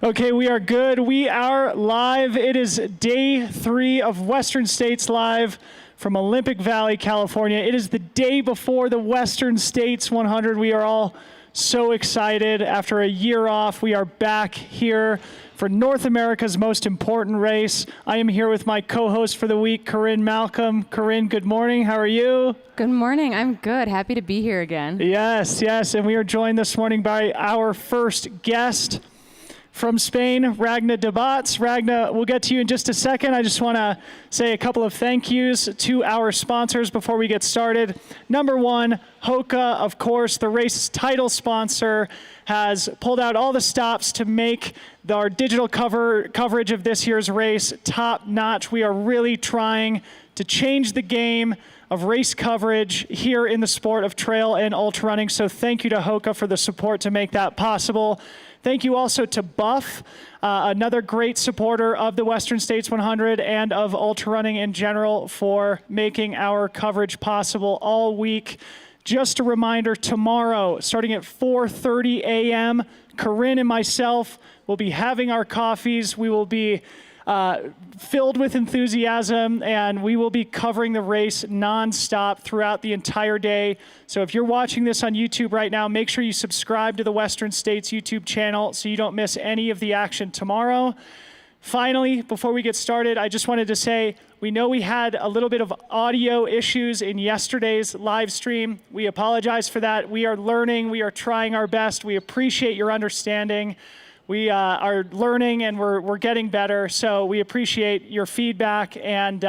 Okay, we are good. We are live. It is day 3 of Western States Live from Olympic Valley, California. It is the day before the Western States 100. We are all so excited. After a year off, we are back here for North America's most important race. I am here with my co-host for the week, Corrine Malcolm. Corrine, good morning. How are you? Good morning. I'm good. Happy to be here again. Yes. And we are joined this morning by our first guest from Spain, Ragna Debats. Ragna, we'll get to you in just a second. I just want to say a couple of thank yous to our sponsors before we get started. Number one, Hoka, of course, the race's title sponsor, has pulled out all the stops to make our digital coverage of this year's race top notch. We are really trying to change the game of race coverage here in the sport of trail and ultra running. So thank you to Hoka for the support to make that possible. Thank you also to Buff, another great supporter of the Western States 100 and of ultra running in general, for making our coverage possible all week. Just a reminder, tomorrow, starting at 4:30 a.m., Corrine and myself will be having our coffees. We will be filled with enthusiasm, and we will be covering the race nonstop throughout the entire day. So if you're watching this on YouTube right now, make sure you subscribe to the Western States YouTube channel so you don't miss any of the action tomorrow. Finally, before we get started, I just wanted to say, we know we had a little bit of audio issues in yesterday's live stream. We apologize for that. We are learning. We are trying our best. We appreciate your understanding. We are learning, and we're getting better, so we appreciate your feedback, and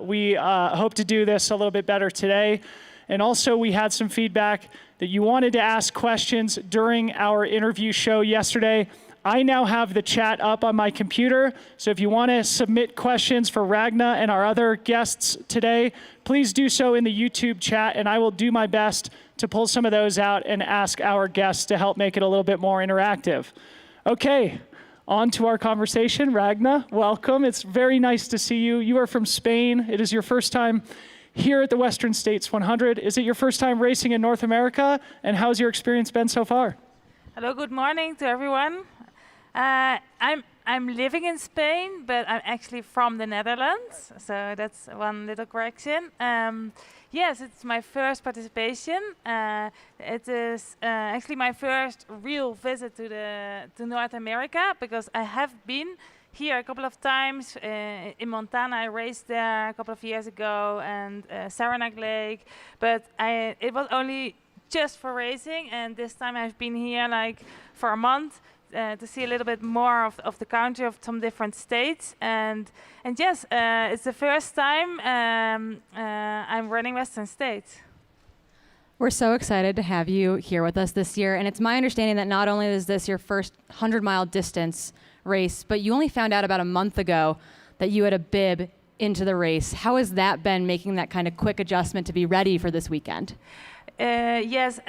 we hope to do this a little bit better today. And also, we had some feedback that you wanted to ask questions during our interview show yesterday. I now have the chat up on my computer, so if you want to submit questions for Ragna and our other guests today, please do so in the YouTube chat, and I will do my best to pull some of those out and ask our guests to help make it a little bit more interactive. Okay, on to our conversation. Ragna, welcome. It's very nice to see you. You are from Spain. It is your first time here at the Western States 100. Is it your first time racing in North America? And how's your experience been so far? Hello, good morning to everyone. I'm living in Spain, but I'm actually from the Netherlands. So that's one little correction. Yes, it's my first participation. It is actually my first real visit to North America, because I have been here a couple of times. In Montana, I raced there a couple of years ago, and Saranac Lake. But it was only just for racing, and this time I've been here like for a month. To see a little bit more of the country, of some different states, and yes, it's the first time I'm running Western States. We're so excited to have you here with us this year, and it's my understanding that not only is this your first 100-mile distance race, but you only found out about a month ago that you had a bib into the race. How has that been, making that kind of quick adjustment to be ready for this weekend? Yes.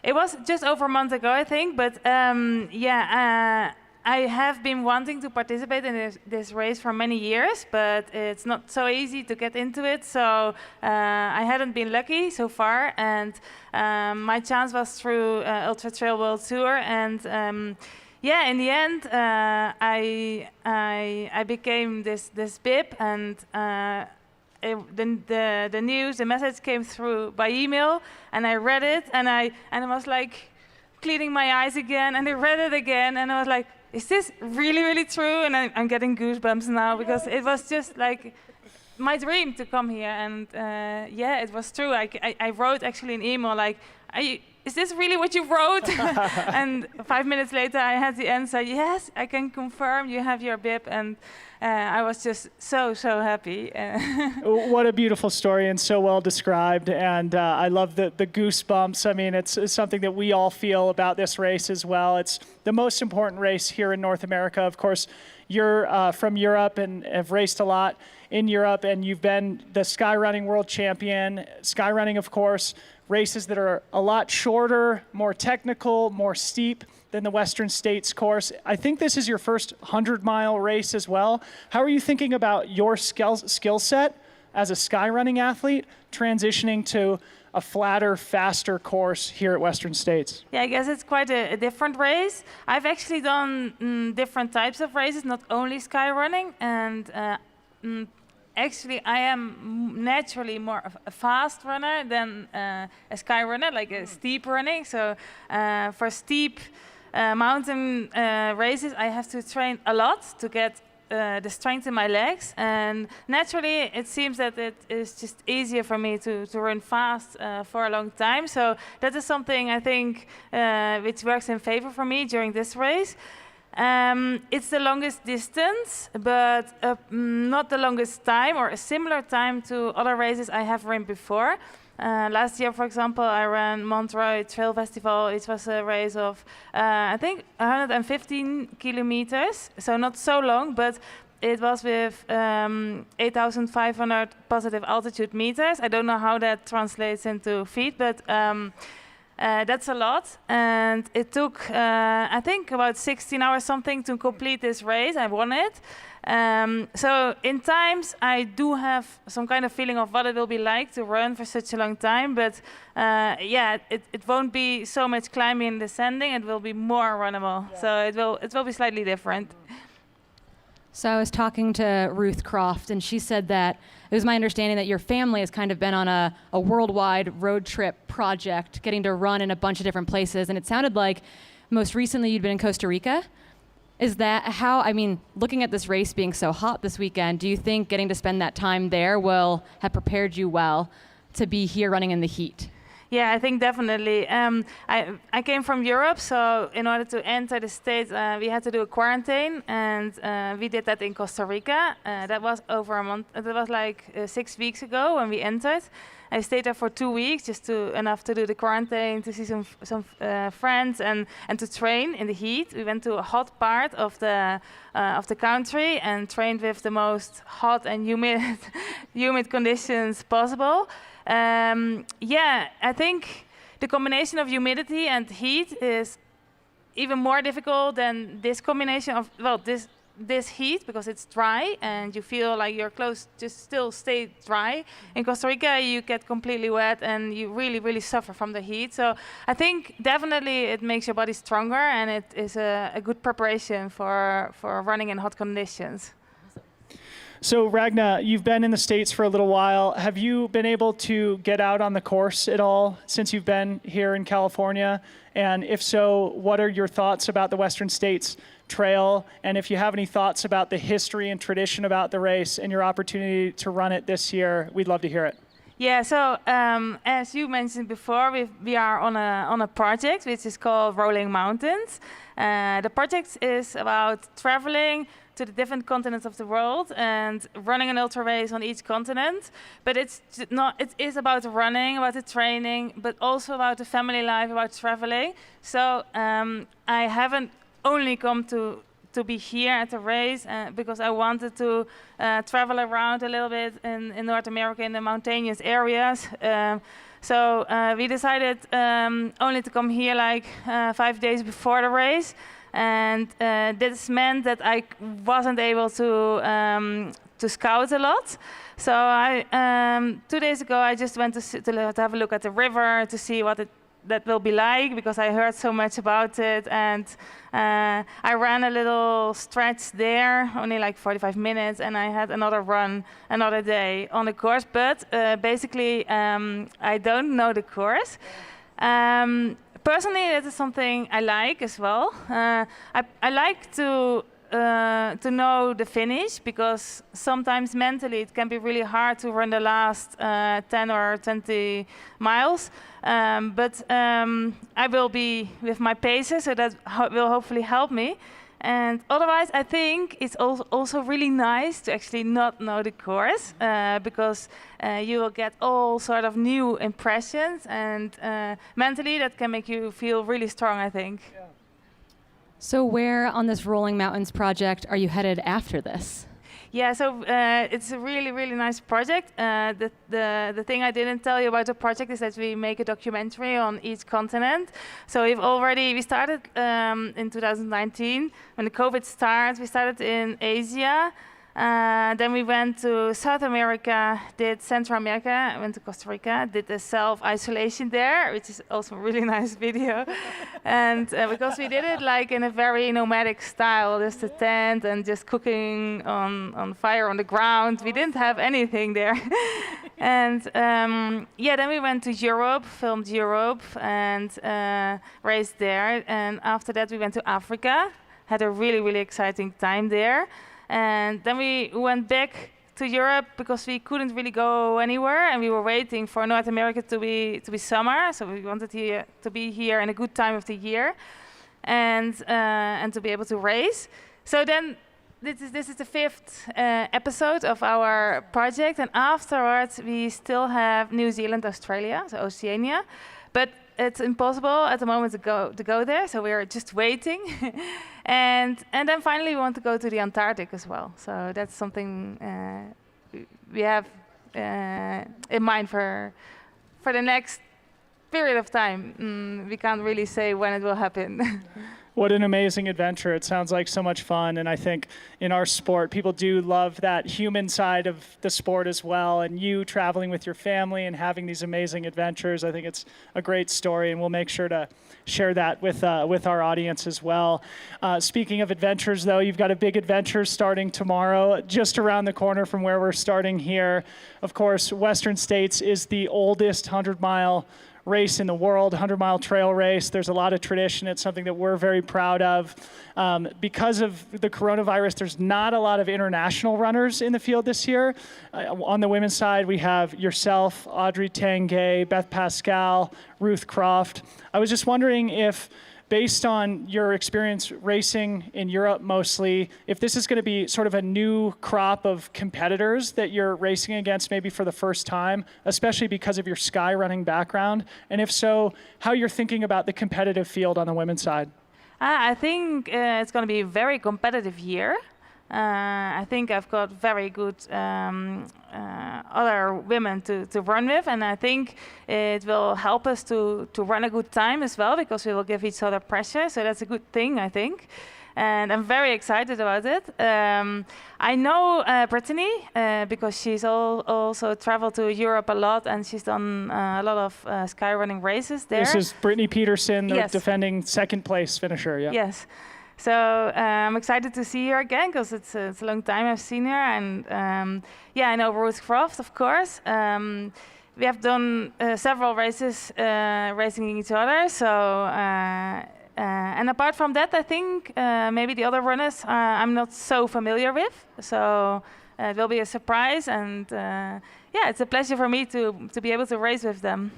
It was just over a month ago, I think, but I have been wanting to participate in this race for many years, but it's not so easy to get into it, so I hadn't been lucky so far, and my chance was through Ultra Trail World Tour, and in the end, I became this bib, and the news, the message came through by email, and I read it, and I was like cleaning my eyes again, and I read it again, and I was like, is this really, really true? And I'm getting goosebumps now, because it was just like my dream to come here, and it was true. I wrote actually an email like, is this really what you wrote? And 5 minutes later, I had the answer, yes, I can confirm you have your bib, and I was just so happy. What a beautiful story, and so well described, and I love the goosebumps. I mean, it's something that we all feel about this race as well. It's the most important race here in North America. Of course, you're from Europe and have raced a lot in Europe, and you've been the skyrunning world champion. Skyrunning, of course, races that are a lot shorter, more technical, more steep than the Western States course. I think this is your first 100-mile race as well. How are you thinking about your skill set as a skyrunning athlete, transitioning to a flatter, faster course here at Western States? Yeah, I guess it's quite a different race. I've actually done different types of races, not only sky running, and actually I am naturally more of a fast runner than a sky runner, like a steep running. So for steep mountain races, I have to train a lot to get the strength in my legs, and naturally it seems that it is just easier for me to run fast for a long time. So that is something I think which works in favor for me during this race. It's the longest distance, but not the longest time or a similar time to other races I have run before. Last year, for example, I ran Montreux Trail Festival. It was a race of, I think, 115 kilometers, so not so long, but it was with 8,500 positive altitude meters. I don't know how that translates into feet, but that's a lot. And it took, I think, about 16 hours something to complete this race. I won it. So in times I do have some kind of feeling of what it will be like to run for such a long time, but yeah, it won't be so much climbing and descending. It will be more runnable. Yeah. So it will be slightly different. So I was talking to Ruth Croft, and she said that it was my understanding that your family has kind of been on a worldwide road trip project, getting to run in a bunch of different places, and it sounded like most recently you'd been in Costa Rica. Is that how, I mean, looking at this race being so hot this weekend, do you think getting to spend that time there will have prepared you well to be here running in the heat? Yeah, I think definitely. I came from Europe, so in order to enter the States, we had to do a quarantine, and we did that in Costa Rica. That was over a month. That was like 6 weeks ago when we entered. I stayed there for 2 weeks, just enough to do the quarantine, to see some friends, and to train in the heat. We went to a hot part of the country and trained with the most hot and humid conditions possible. Yeah, I think the combination of humidity and heat is even more difficult than this combination of, well, this heat, because it's dry and you feel like your clothes just still stay dry. In Costa Rica you get completely wet and you really suffer from the heat. So I think definitely it makes your body stronger, and it is a good preparation for running in hot conditions. So Ragna, you've been in the States for a little while. Have you been able to get out on the course at all since you've been here in California? And if so, what are your thoughts about the Western States Trail? And if you have any thoughts about the history and tradition about the race and your opportunity to run it this year, we'd love to hear it. Yeah, so as you mentioned before, we are on a project which is called Rolling Mountains. The project is about traveling to the different continents of the world and running an ultra race on each continent. But it is about running, about the training, but also about the family life, about traveling. So I haven't only come to be here at the race because I wanted to travel around a little bit in North America in the mountainous areas. So we decided only to come here like 5 days before the race. And this meant that I wasn't able to scout a lot. So 2 days ago I just went to have a look at the river to see what that will be like, because I heard so much about it, and I ran a little stretch there, only like 45 minutes, and I had another run another day on the course. But basically I don't know the course. Personally, that is something I like as well. I like to know the finish, because sometimes mentally it can be really hard to run the last 10 or 20 miles. But I will be with my pacer, so that will hopefully help me. And otherwise, I think it's also really nice to actually not know the course, because you will get all sort of new impressions, and mentally that can make you feel really strong, I think. Yeah. So where on this Rolling Mountains project are you headed after this? Yeah, so it's a really nice project. The thing I didn't tell you about the project is that we make a documentary on each continent. So we started in 2019 when the COVID started. We started in Asia, Then we went to South America, did Central America, went to Costa Rica, did the self-isolation there, which is also a really nice video. And because we did it like in a very nomadic style, just a tent and just cooking on fire on the ground. We didn't have anything there. And yeah, then we went to Europe, filmed Europe and raced there. And after that we went to Africa, had a really, really exciting time there. And then we went back to Europe because we couldn't really go anywhere, and we were waiting for North America to be summer. So we wanted to be here in a good time of the year, and to be able to race. So then this is the 5th episode of our project, and afterwards we still have New Zealand, Australia, so Oceania, but it's impossible at the moment to go there, so we're just waiting. and then finally we want to go to the Antarctic as well. So that's something we have in mind for the next period of time. We can't really say when it will happen. What an amazing adventure. It sounds like so much fun. And I think in our sport, people do love that human side of the sport as well. And you traveling with your family and having these amazing adventures, I think it's a great story. And we'll make sure to share that with our audience as well. Speaking of adventures, though, you've got a big adventure starting tomorrow, just around the corner from where we're starting here. Of course, Western States is the oldest 100-mile race in the world, 100-mile trail race. There's a lot of tradition. It's something that we're very proud of. Because of the coronavirus, there's not a lot of international runners in the field this year. On the women's side, we have yourself, Audrey Tanguay, Beth Pascal, Ruth Croft. I was just wondering if, based on your experience racing in Europe mostly, if this is going to be sort of a new crop of competitors that you're racing against maybe for the first time, especially because of your sky running background, and if so, how you're thinking about the competitive field on the women's side. I think it's going to be a very competitive year. I think I've got very good other women to run with, and I think it will help us to run a good time as well, because we will give each other pressure, so that's a good thing, I think. And I'm very excited about it. I know Brittany because she's also traveled to Europe a lot, and she's done a lot of sky running races there. This is Brittany Peterson, the Yes. defending second place finisher. Yeah. Yes. So I'm excited to see her again, because it's a long time I've seen her. And yeah, I know Ruth Croft, of course. We have done several races racing each other. So and apart from that, I think maybe the other runners I'm not so familiar with. So it will be a surprise, and yeah, it's a pleasure for me to be able to race with them.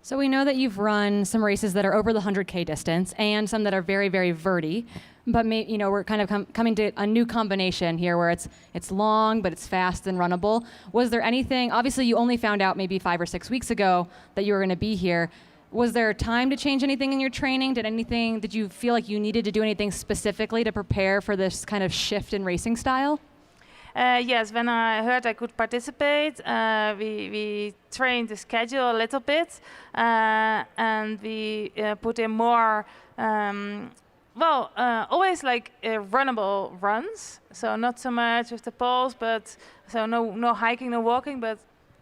So we know that you've run some races that are over the 100K distance and some that are very, very verty. But we're kind of coming to a new combination here where it's long, but it's fast and runnable. Was there anything, obviously you only found out maybe 5 or 6 weeks ago that you were going to be here. Was there time to change anything in your training? Did you feel like you needed to do anything specifically to prepare for this kind of shift in racing style? Yes, when I heard I could participate, we trained the schedule a little bit, and we put in more, always like runnable runs. So not so much with the poles, but so no hiking, no walking, but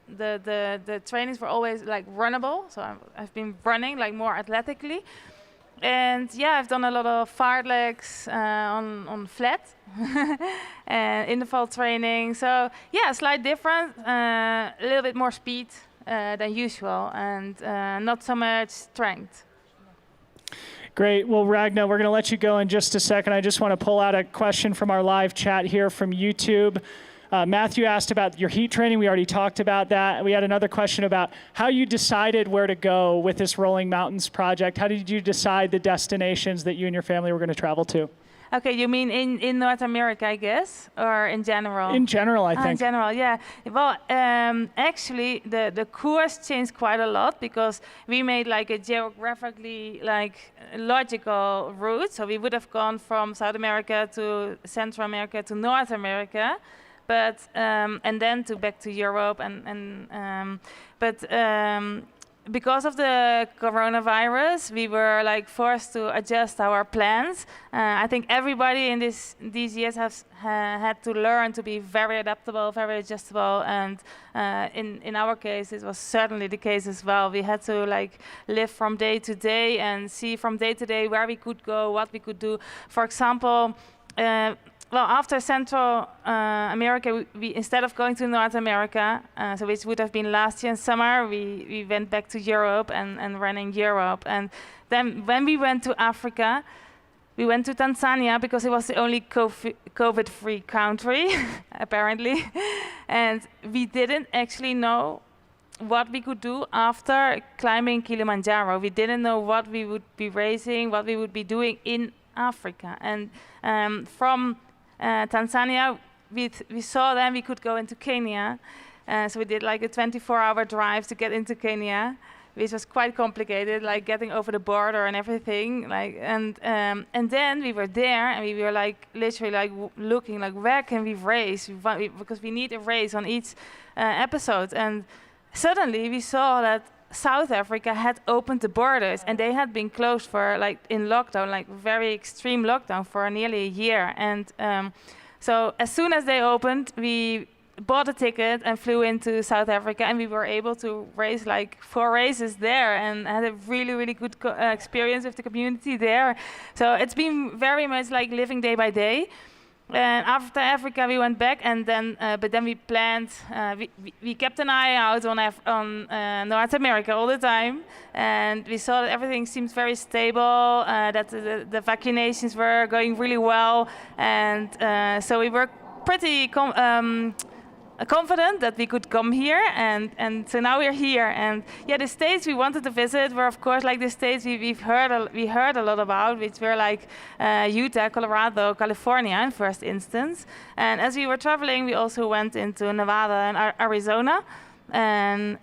the trainings were always like runnable. So I've been running like more athletically. And yeah, I've done a lot of fartlegs on flat and interval training. So yeah, slight difference, a little bit more speed than usual, and not so much strength. Great. Well, Ragna, we're going to let you go in just a second. I just want to pull out a question from our live chat here from YouTube. Matthew asked about your heat training. We already talked about that. We had another question about how you decided where to go with this Rolling Mountains project. How did you decide the destinations that you and your family were going to travel to? Okay, you mean in North America, I guess, or in general? In general, I think. In general, yeah. Well, actually, the course changed quite a lot, because we made like a geographically logical route. So we would have gone from South America to Central America to North America. But and then back to Europe, because of the coronavirus, we were like forced to adjust our plans. I think everybody in these years has had to learn to be very adaptable, very adjustable, and in our case, it was certainly the case as well. We had to like live from day to day and see from day to day where we could go, what we could do. For example, well, after Central America, we instead of going to North America, so which would have been last year in summer, we went back to Europe and ran in Europe. And then when we went to Africa, we went to Tanzania because it was the only COVID-free country, apparently. And we didn't actually know what we could do after climbing Kilimanjaro. We didn't know what we would be racing, what we would be doing in Africa. And from Tanzania, we saw then we could go into Kenya. So we did like a 24-hour drive to get into Kenya, which was quite complicated, like getting over the border and everything. Like and then we were there and we were like literally like looking like where can we race? Because we need a race on each episode. And suddenly we saw that South Africa had opened the borders and they had been closed for like in lockdown, like very extreme lockdown for nearly a year. And so as soon as they opened, we bought a ticket and flew into South Africa, and we were able to race like 4 races there and had a really, really good experience with the community there. So it's been very much like living day by day. And after Africa, we went back, and then but then we planned. We kept an eye out on North America all the time, and we saw that everything seemed very stable. That the vaccinations were going really well, and so we were pretty confident that we could come here, and so now we're here. And yeah, the states we wanted to visit were of course like the states we heard a lot about, which were like Utah, Colorado, California in first instance. And as we were traveling, we also went into Nevada and Arizona. And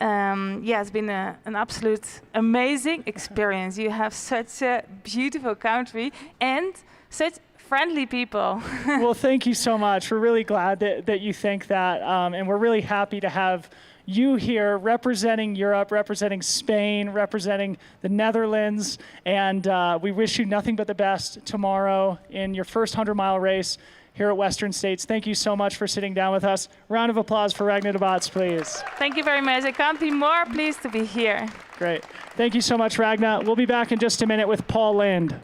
yeah, it's been an absolute amazing experience. You have such a beautiful country and such friendly people. Well, thank you so much. We're really glad that you think that. And we're really happy to have you here representing Europe, representing Spain, representing the Netherlands. And we wish you nothing but the best tomorrow in your first 100-mile race here at Western States. Thank you so much for sitting down with us. Round of applause for Ragna Debats, please. Thank you very much. I can't be more pleased to be here. Great. Thank you so much, Ragna. We'll be back in just a minute with Paul Lind.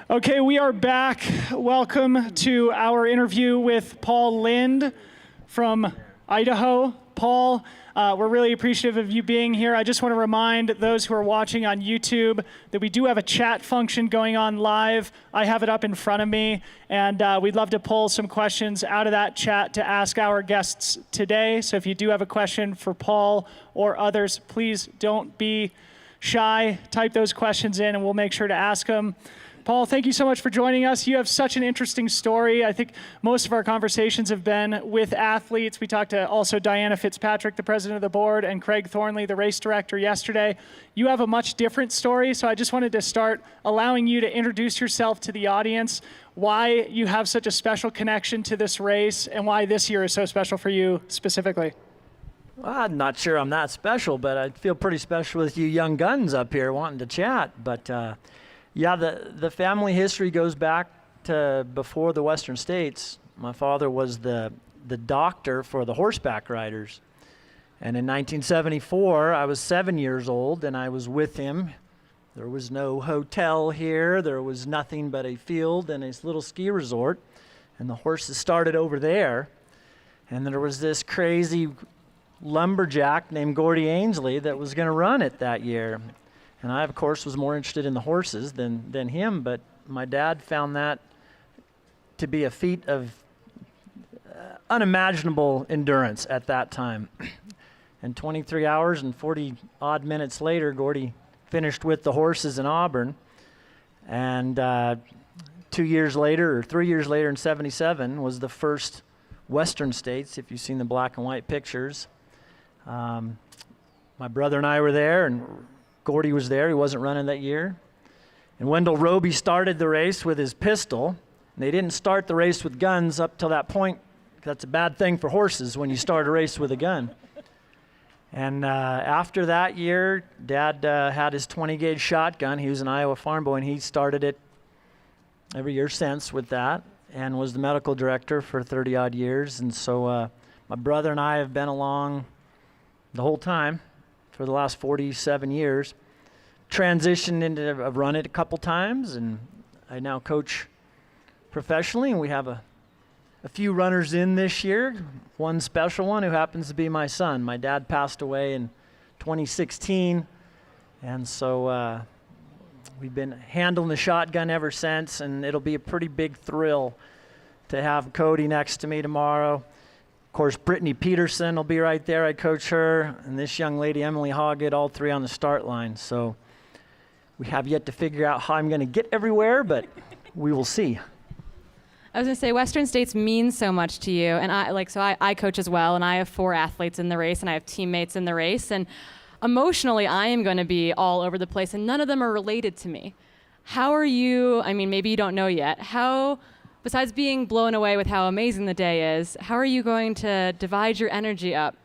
Okay, we are back. Welcome to our interview with Paul Lind from Idaho. Paul, we're really appreciative of you being here. I just want to remind those who are watching on YouTube that we do have a chat function going on live. I have it up in front of me, and we'd love to pull some questions out of that chat to ask our guests today. So if you do have a question for Paul or others, please don't be shy. Type those questions in, and we'll make sure to ask them. Paul, thank you so much for joining us. You have such an interesting story. I think most of our conversations have been with athletes. We talked to also Diana Fitzpatrick, the president of the board, and Craig Thornley, the race director, yesterday. You have a much different story, so I just wanted to start allowing you to introduce yourself to the audience, why you have such a special connection to this race, and why this year is so special for you specifically. Well, I'm not sure I'm that special, but I feel pretty special with you young guns up here wanting to chat. But yeah, the family history goes back to before the Western States. My father was the doctor for the horseback riders. And in 1974, I was 7 years old, and I was with him. There was no hotel here. There was nothing but a field and a little ski resort. And the horses started over there. And there was this crazy lumberjack named Gordy Ainsley that was going to run it that year. And I, of course, was more interested in the horses than him, but my dad found that to be a feat of unimaginable endurance at that time. And 23 hours and 40-odd minutes later, Gordy finished with the horses in Auburn. And 2 years later, or 3 years later in 77, was the first Western States, if you've seen the black and white pictures. My brother and I were there, and Gordy was there. He wasn't running that year. And Wendell Roby started the race with his pistol. And they didn't start the race with guns up till that point That's a bad thing for horses when you start a race with a gun. And after that year, Dad had his 20-gauge shotgun. He was an Iowa farm boy, and he started it every year since with that, and was the medical director for 30-odd years. And so my brother and I have been along the whole time for the last 47 years. Transitioned into, I've run it a couple times, and I now coach professionally, and we have a few runners in this year. One special one who happens to be my son. My dad passed away in 2016, and so we've been handling the shotgun ever since, and it'll be a pretty big thrill to have Cody next to me tomorrow. Of course, Brittany Peterson will be right there. I coach her, and this young lady, Emily Hoggett, all three on the start line. So we have yet to figure out how I'm going to get everywhere, but we will see. I was going to say, Western States means so much to you, and I coach as well, and I have 4 athletes in the race, and I have teammates in the race, and emotionally, I am going to be all over the place, and none of them are related to me. How are you, I mean, maybe you don't know yet, how, besides being blown away with how amazing the day is, how are you going to divide your energy up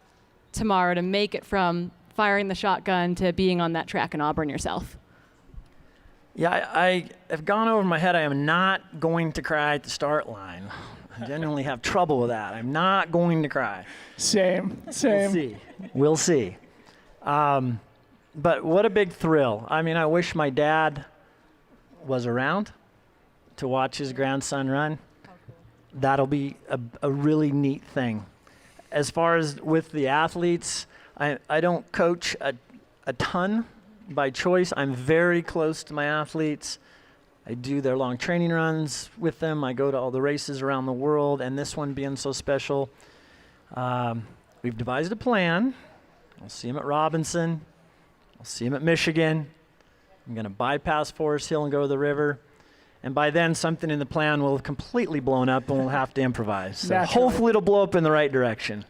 tomorrow to make it from firing the shotgun to being on that track in Auburn yourself? Yeah, I have gone over my head. I am not going to cry at the start line. I genuinely have trouble with that. I'm not going to cry. Same. We'll see. But what a big thrill. I mean, I wish my dad was around to watch his grandson run. That'll be a really neat thing. As far as with the athletes, I don't coach a ton by choice. I'm very close to my athletes. I do their long training runs with them. I go to all the races around the world, and this one being so special, we've devised a plan. I'll see him at Robinson. I'll see him at Michigan. I'm going to bypass Forest Hill and go to the river. And by then, something in the plan will have completely blown up, and we'll have to improvise. So hopefully it'll blow up in the right direction.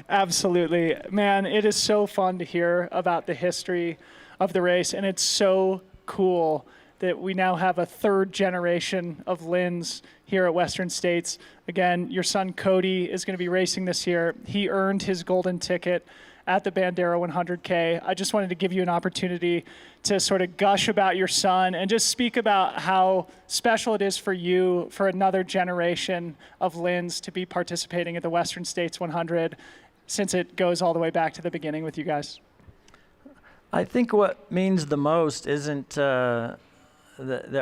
Absolutely. Man, it is so fun to hear about the history of the race, and it's so cool that we now have a 3rd generation of Lyns here at Western States. Again, your son Cody is going to be racing this year. He earned his golden ticket at the Bandera 100K. I just wanted to give you an opportunity to sort of gush about your son and just speak about how special it is for you, for another generation of Lyns to be participating at the Western States 100, since it goes all the way back to the beginning with you guys. I think what means the most isn't that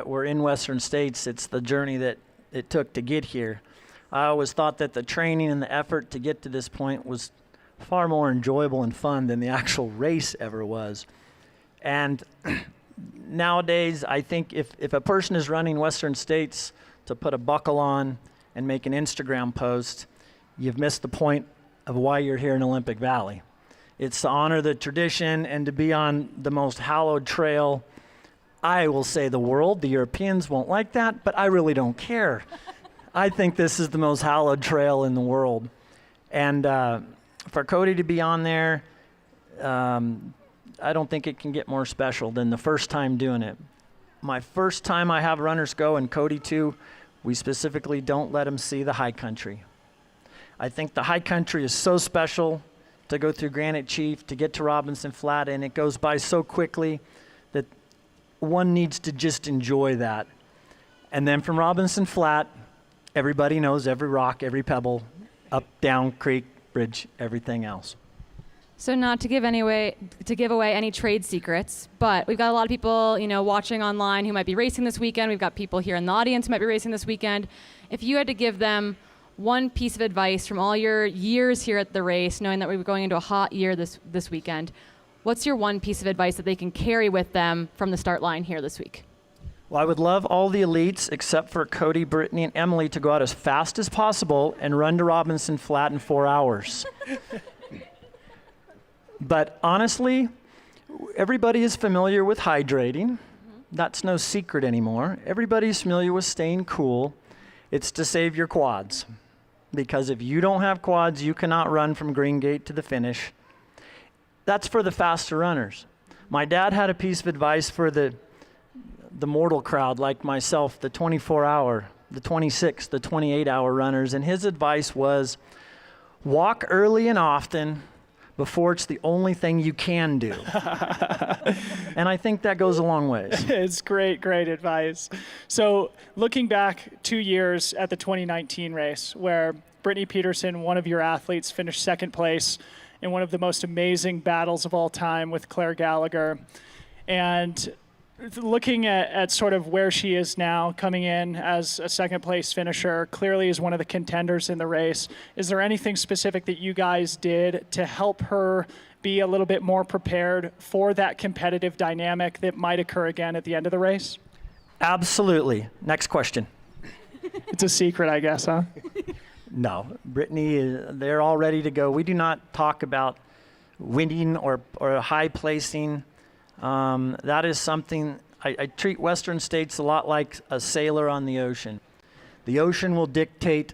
we're in Western States. It's the journey that it took to get here. I always thought that the training and the effort to get to this point was far more enjoyable and fun than the actual race ever was. And nowadays, I think if a person is running Western States to put a buckle on and make an Instagram post, you've missed the point of why you're here in Olympic Valley. It's to honor the tradition and to be on the most hallowed trail, I will say, the world. The Europeans won't like that, but I really don't care. I think this is the most hallowed trail in the world. And for Cody to be on there, I don't think it can get more special than the first time doing it. My first time I have runners go, and Cody too, we specifically don't let them see the high country. I think the high country is so special to go through Granite Chief, to get to Robinson Flat, and it goes by so quickly that one needs to just enjoy that. And then from Robinson Flat, everybody knows every rock, every pebble, up, down, creek, bridge, everything else. So not to give away any trade secrets, but we've got a lot of people, watching online who might be racing this weekend. We've got people here in the audience who might be racing this weekend. If you had to give them one piece of advice from all your years here at the race, knowing that we were going into a hot year this weekend, what's your one piece of advice that they can carry with them from the start line here this week? Well, I would love all the elites, except for Cody, Brittany, and Emily, to go out as fast as possible and run to Robinson Flat in 4 hours. But honestly, everybody is familiar with hydrating. That's no secret anymore. Everybody's familiar with staying cool. It's to save your quads. Because if you don't have quads, you cannot run from Green Gate to the finish. That's for the faster runners. My dad had a piece of advice for the mortal crowd like myself, the 24-hour the 26, the 28-hour runners, and his advice was walk early and often before it's the only thing you can do. And I think that goes a long ways. It's great advice. So looking back 2 years at the 2019 race, where Brittany Peterson, one of your athletes, finished second place in one of the most amazing battles of all time with Clare Gallagher. And looking at sort of where she is now, coming in as a second place finisher, clearly is one of the contenders in the race. Is there anything specific that you guys did to help her be a little bit more prepared for that competitive dynamic that might occur again at the end of the race? Absolutely. Next question. It's a secret, I guess, huh? No, Brittany, they're all ready to go. We do not talk about winning or high placing. That is something, I treat Western States a lot like a sailor on the ocean. The ocean will dictate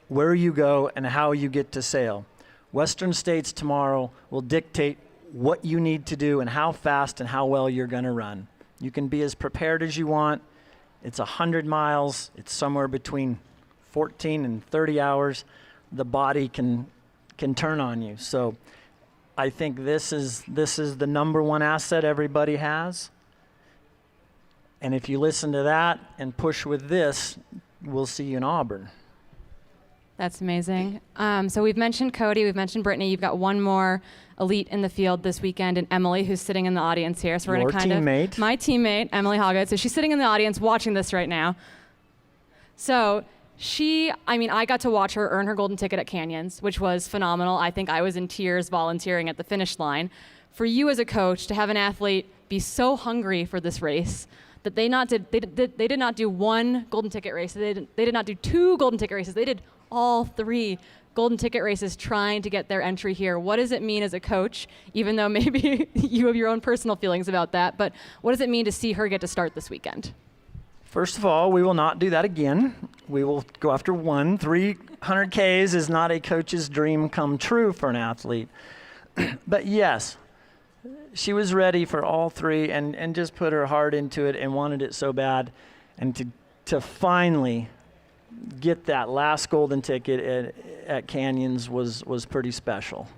where you go and how you get to sail. Western States tomorrow will dictate what you need to do and how fast and how well you're going to run. You can be as prepared as you want. It's 100 miles. It's somewhere between 14 and 30 hours. The body can turn on you. So I think this is the number one asset everybody has. And if you listen to that and push with this, we'll see you in Auburn. That's amazing. So we've mentioned Cody, we've mentioned Brittany. You've got one more elite in the field this weekend, and Emily, who's sitting in the audience here. So we're Your going to teammate. my teammate, Emily Hogan. So she's sitting in the audience watching this right now. So I got to watch her earn her golden ticket at Canyons, which was phenomenal. I think I was in tears volunteering at the finish line. For you as a coach to have an athlete be so hungry for this race that they did not do one golden ticket race. They did not do two golden ticket races. They did all three golden ticket races trying to get their entry here. What does it mean as a coach, even though maybe you have your own personal feelings about that, but what does it mean to see her get to start this weekend? First of all, we will not do that again. We will go after one. 300 Ks is not a coach's dream come true for an athlete. But yes, she was ready for all three and just put her heart into it and wanted it so bad. And to finally get that last golden ticket at Canyons was pretty special.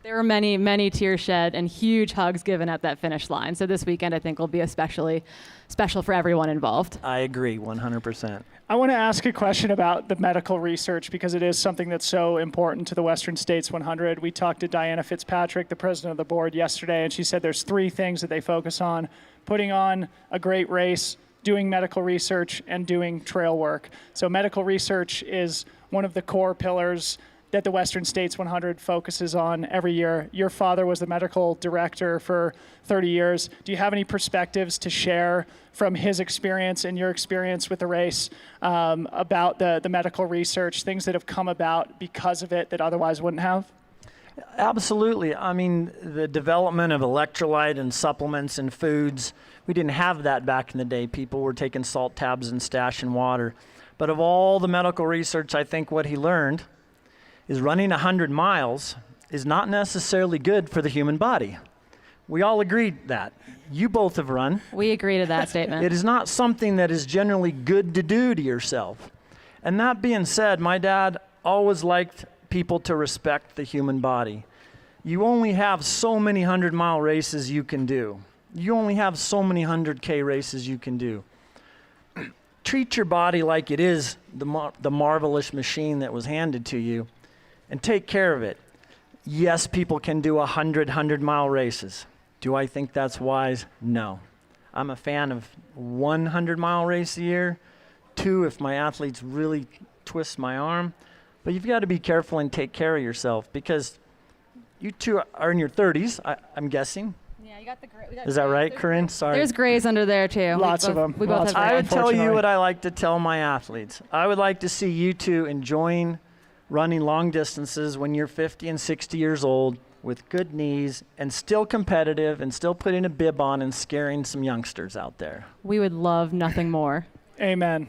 There were many, many tears shed and huge hugs given at that finish line. So this weekend, I think, will be especially special for everyone involved. I agree 100%. I want to ask a question about the medical research because it is something that's so important to the Western States 100. We talked to Diana Fitzpatrick, the president of the board, yesterday, and she said there's three things that they focus on: putting on a great race, doing medical research, and doing trail work. So medical research is one of the core pillars that the Western States 100 focuses on every year. Your father was the medical director for 30 years. Do you have any perspectives to share from his experience and your experience with the race about the medical research, things that have come about because of it that otherwise wouldn't have? Absolutely. I mean, the development of electrolyte and supplements and foods, we didn't have that back in the day. People were taking salt tabs and stashing water. But of all the medical research, I think what he learned is running 100 miles is not necessarily good for the human body. We all agreed that. You both have run. We agree to that statement. It is not something that is generally good to do to yourself. And that being said, my dad always liked people to respect the human body. You only have so many 100-mile races you can do. You only have so many 100K races you can do. Treat your body like it is the marvelous machine that was handed to you, and take care of it. Yes, people can do 100-mile races. Do I think that's wise? No. I'm a fan of 100-mile race a year, 2 if my athletes really twist my arm. But you've got to be careful and take care of yourself because you two are in your 30s, I'm guessing. Yeah, you got the gray. Is that right, Corrine? Sorry. There's grays under there too. Lots of them. We both Lots have of gray. I would tell you Unfortunately. what I like to tell my athletes. I would like to see you two enjoying running long distances when you're 50 and 60 years old with good knees and still competitive and still putting a bib on and scaring some youngsters out there. We would love nothing more. Amen.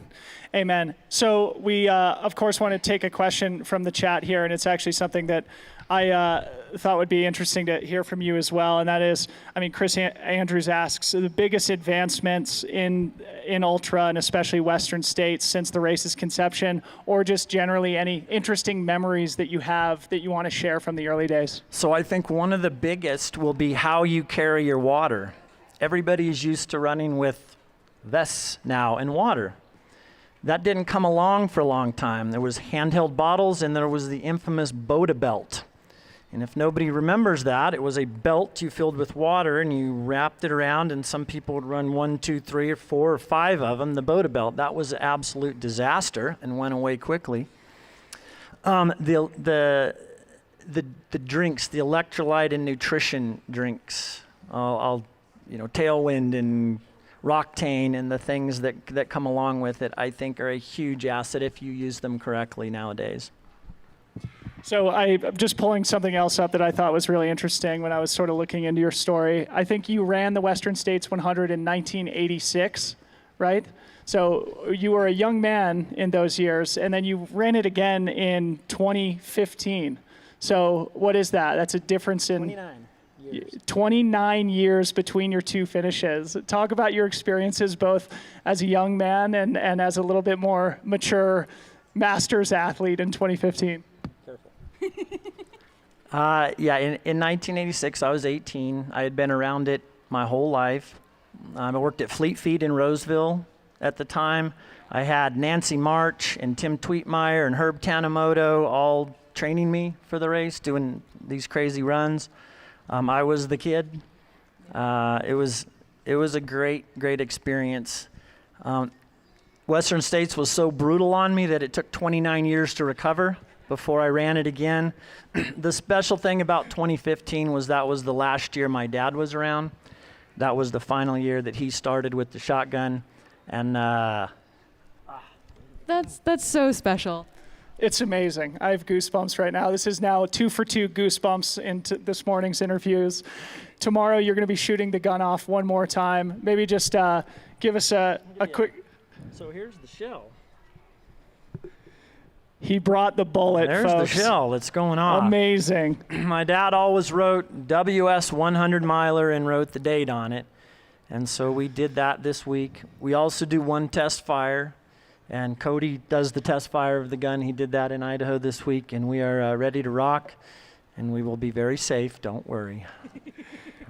Amen. So we, of course, want to take a question from the chat here, and it's actually something that I thought would be interesting to hear from you as well, and that is, I mean, Chris Andrews asks, the biggest advancements in ultra, and especially Western states, since the race's conception, or just generally any interesting memories that you have that you want to share from the early days? So I think one of the biggest will be how you carry your water. Everybody is used to running with vests now and water. That didn't come along for a long time. There was handheld bottles, and there was the infamous Boda belt. And if nobody remembers that, it was a belt you filled with water and you wrapped it around, and some people would run 1, 2, 3, or 4, or 5 of them, the Boda belt. That was an absolute disaster and went away quickly. The drinks, the electrolyte and nutrition drinks, Tailwind and Roctane and the things that come along with it, I think are a huge asset if you use them correctly nowadays. So I'm just pulling something else up that I thought was really interesting when I was sort of looking into your story. I think you ran the Western States 100 in 1986, right? So you were a young man in those years, and then you ran it again in 2015. So what is that? That's a difference in 29 years between your two finishes. Talk about your experiences both as a young man and as a little bit more mature masters athlete in 2015. In 1986, I was 18. I had been around it my whole life. I worked at Fleet Feet in Roseville at the time. I had Nancy March and Tim Tweetmeyer and Herb Tanimoto all training me for the race, doing these crazy runs. I was the kid. It was a great experience. Western States was so brutal on me that it took 29 years to recover before I ran it again. The special thing about 2015 was that was the last year my dad was around. That was the final year that he started with the shotgun, and That's so special. It's amazing. I have goosebumps right now. This is now 2 for 2 goosebumps into this morning's interviews. Tomorrow you're going to be shooting the gun off one more time. Maybe just give us a quick... So here's the shell. He brought the bullet, There's folks. the shell that's going off. Amazing. My dad always wrote WS 100 miler and wrote the date on it. And so we did that this week. We also do one test fire. And Cody does the test fire of the gun. He did that in Idaho this week, and we are ready to rock, and we will be very safe. Don't worry.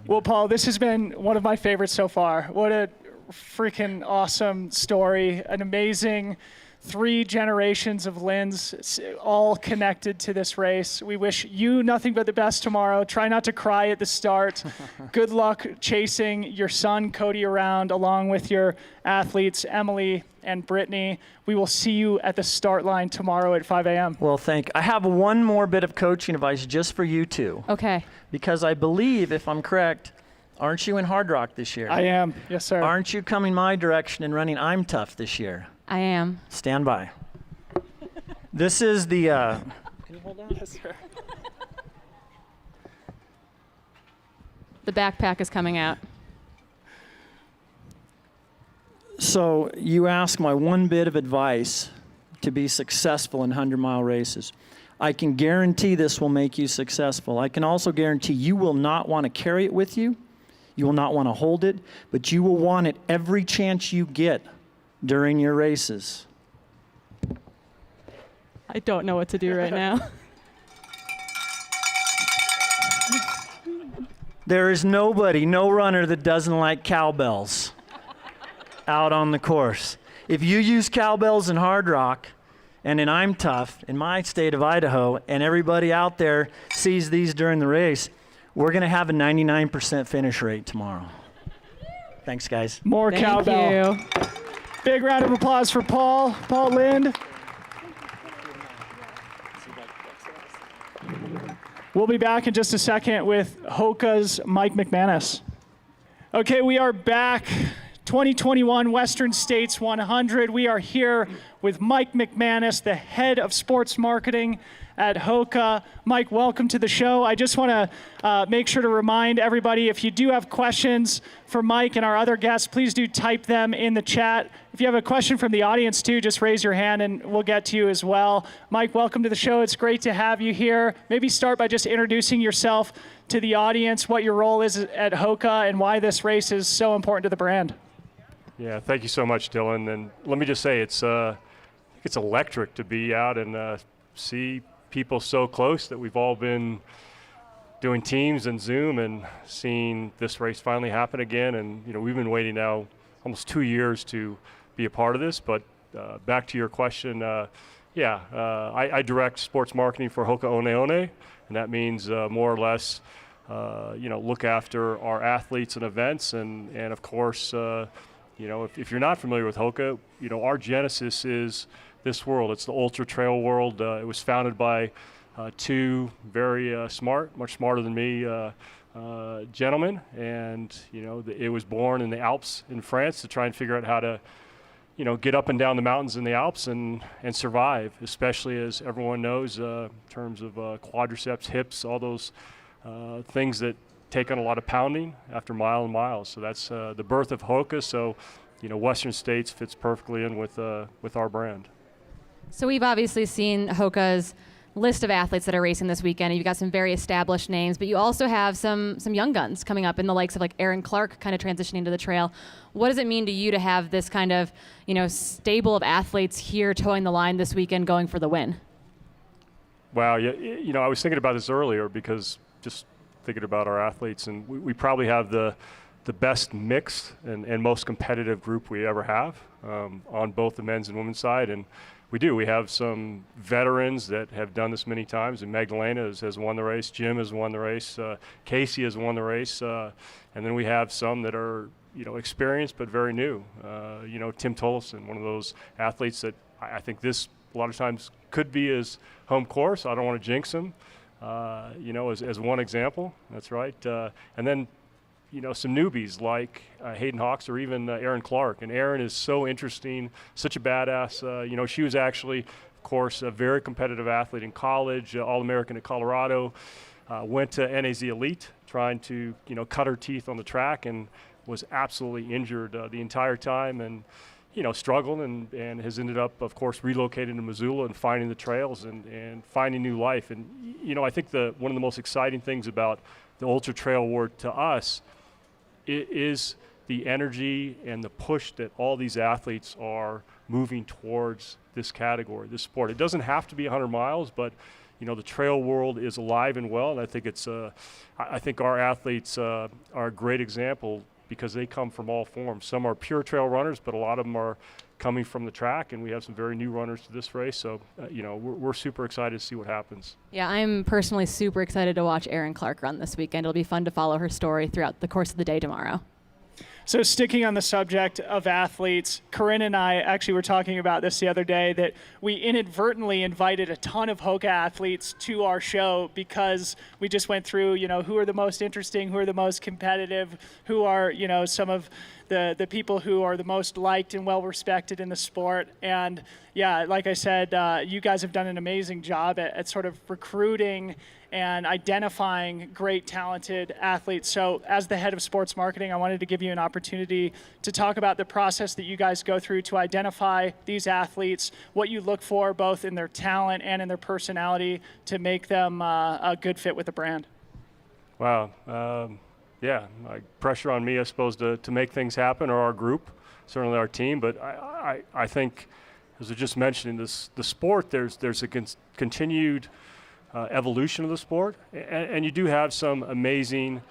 Well, Paul, this has been one of my favorites so far. What a freaking awesome story. An amazing 3 generations of Lyns all connected to this race. We wish you nothing but the best tomorrow. Try not to cry at the start. Good luck chasing your son, Cody, around along with your athletes, Emily and Brittany. We will see you at the start line tomorrow at 5 a.m. Well, I have one more bit of coaching advice just for you two. Okay. Because I believe, if I'm correct, aren't you in Hard Rock this year? I am. Yes, sir. Aren't you coming my direction and running I'm Tough this year? I am. Stand by. This is the... Can you hold that? Yes, sir. The backpack is coming out. So you ask my one bit of advice to be successful in 100-mile races. I can guarantee this will make you successful. I can also guarantee you will not want to carry it with you. You will not want to hold it, but you will want it every chance you get during your races. I don't know what to do right now. There is no runner that doesn't like cowbells out on the course. If you use cowbells in Hard Rock and in I'm Tough, in my state of Idaho, and everybody out there sees these during the race, we're going to have a 99% finish rate tomorrow. Thanks, guys. More Thank cowbell. you. Big round of applause for Paul Lind. We'll be back in just a second with Hoka's Mike McManus. Okay, we are back. 2021 Western States 100. We are here with Mike McManus, the head of sports marketing at Hoka. Mike, welcome to the show. I just want to make sure to remind everybody, if you do have questions for Mike and our other guests, please do type them in the chat. If you have a question from the audience too, just raise your hand and we'll get to you as well. Mike, welcome to the show. It's great to have you here. Maybe start by just introducing yourself to the audience, what your role is at Hoka and why this race is so important to the brand. Yeah, thank you so much, Dylan. And let me just say, it's electric to be out and see people so close that we've all been doing Teams and Zoom and seeing this race finally happen again. And we've been waiting now almost 2 years to be a part of this. But back to your question, I direct sports marketing for Hoka One One, and that means more or less, look after our athletes and events, and of course, if you're not familiar with Hoka, our genesis is this world. It's the ultra trail world. It was founded by two very smart, much smarter than me, gentlemen, and it was born in the Alps in France to try and figure out how to get up and down the mountains in the Alps and survive, especially as everyone knows, in terms of quadriceps, hips, all those things that take on a lot of pounding after mile and miles. So that's the birth of Hoka. So, Western States fits perfectly in with our brand. So we've obviously seen Hoka's list of athletes that are racing this weekend. You've got some very established names, but you also have some young guns coming up in the likes of like Aaron Clark kind of transitioning to the trail. What does it mean to you to have this kind of, stable of athletes here towing the line this weekend going for the win? Wow, yeah, I was thinking about this earlier because just thinking about our athletes, and we probably have the best mix and most competitive group we ever have on both the men's and women's side. And we do. We have some veterans that have done this many times, and Magdalena has won the race. Jim has won the race. Casey has won the race. And then we have some that are, experienced but very new. Tim Tollefson, one of those athletes that I think this a lot of times could be his home course. I don't want to jinx him, as one example. That's right. And then, some newbies like Hayden Hawks or even Aaron Clark. And Aaron is so interesting, such a badass. She was actually, of course, a very competitive athlete in college, All-American at Colorado, went to NAZ Elite trying to, cut her teeth on the track and was absolutely injured the entire time and, struggled and has ended up, of course, relocated to Missoula and finding the trails and finding new life. And, I think one of the most exciting things about the Ultra Trail World to us is the energy and the push that all these athletes are moving towards this category, this sport. It doesn't have to be 100 miles, but the trail world is alive and well, and I think I think our athletes are a great example because they come from all forms. Some are pure trail runners, but a lot of them are coming from the track, and we have some very new runners to this race. So, we're super excited to see what happens. Yeah, I'm personally super excited to watch Aaron Clark run this weekend. It'll be fun to follow her story throughout the course of the day tomorrow. So sticking on the subject of athletes, Corrine and I actually were talking about this the other day, that we inadvertently invited a ton of Hoka athletes to our show because we just went through, who are the most interesting, who are the most competitive, who are, some of the people who are the most liked and well respected in the sport. And yeah, like I said, you guys have done an amazing job at sort of recruiting and identifying great, talented athletes. So as the head of sports marketing, I wanted to give you an opportunity to talk about the process that you guys go through to identify these athletes, what you look for both in their talent and in their personality to make them a good fit with the brand. Wow. Pressure on me, I suppose, to make things happen, or our group, certainly our team. But I think, as I just mentioned, the sport, there's a continued evolution of the sport, and you do have some amazing,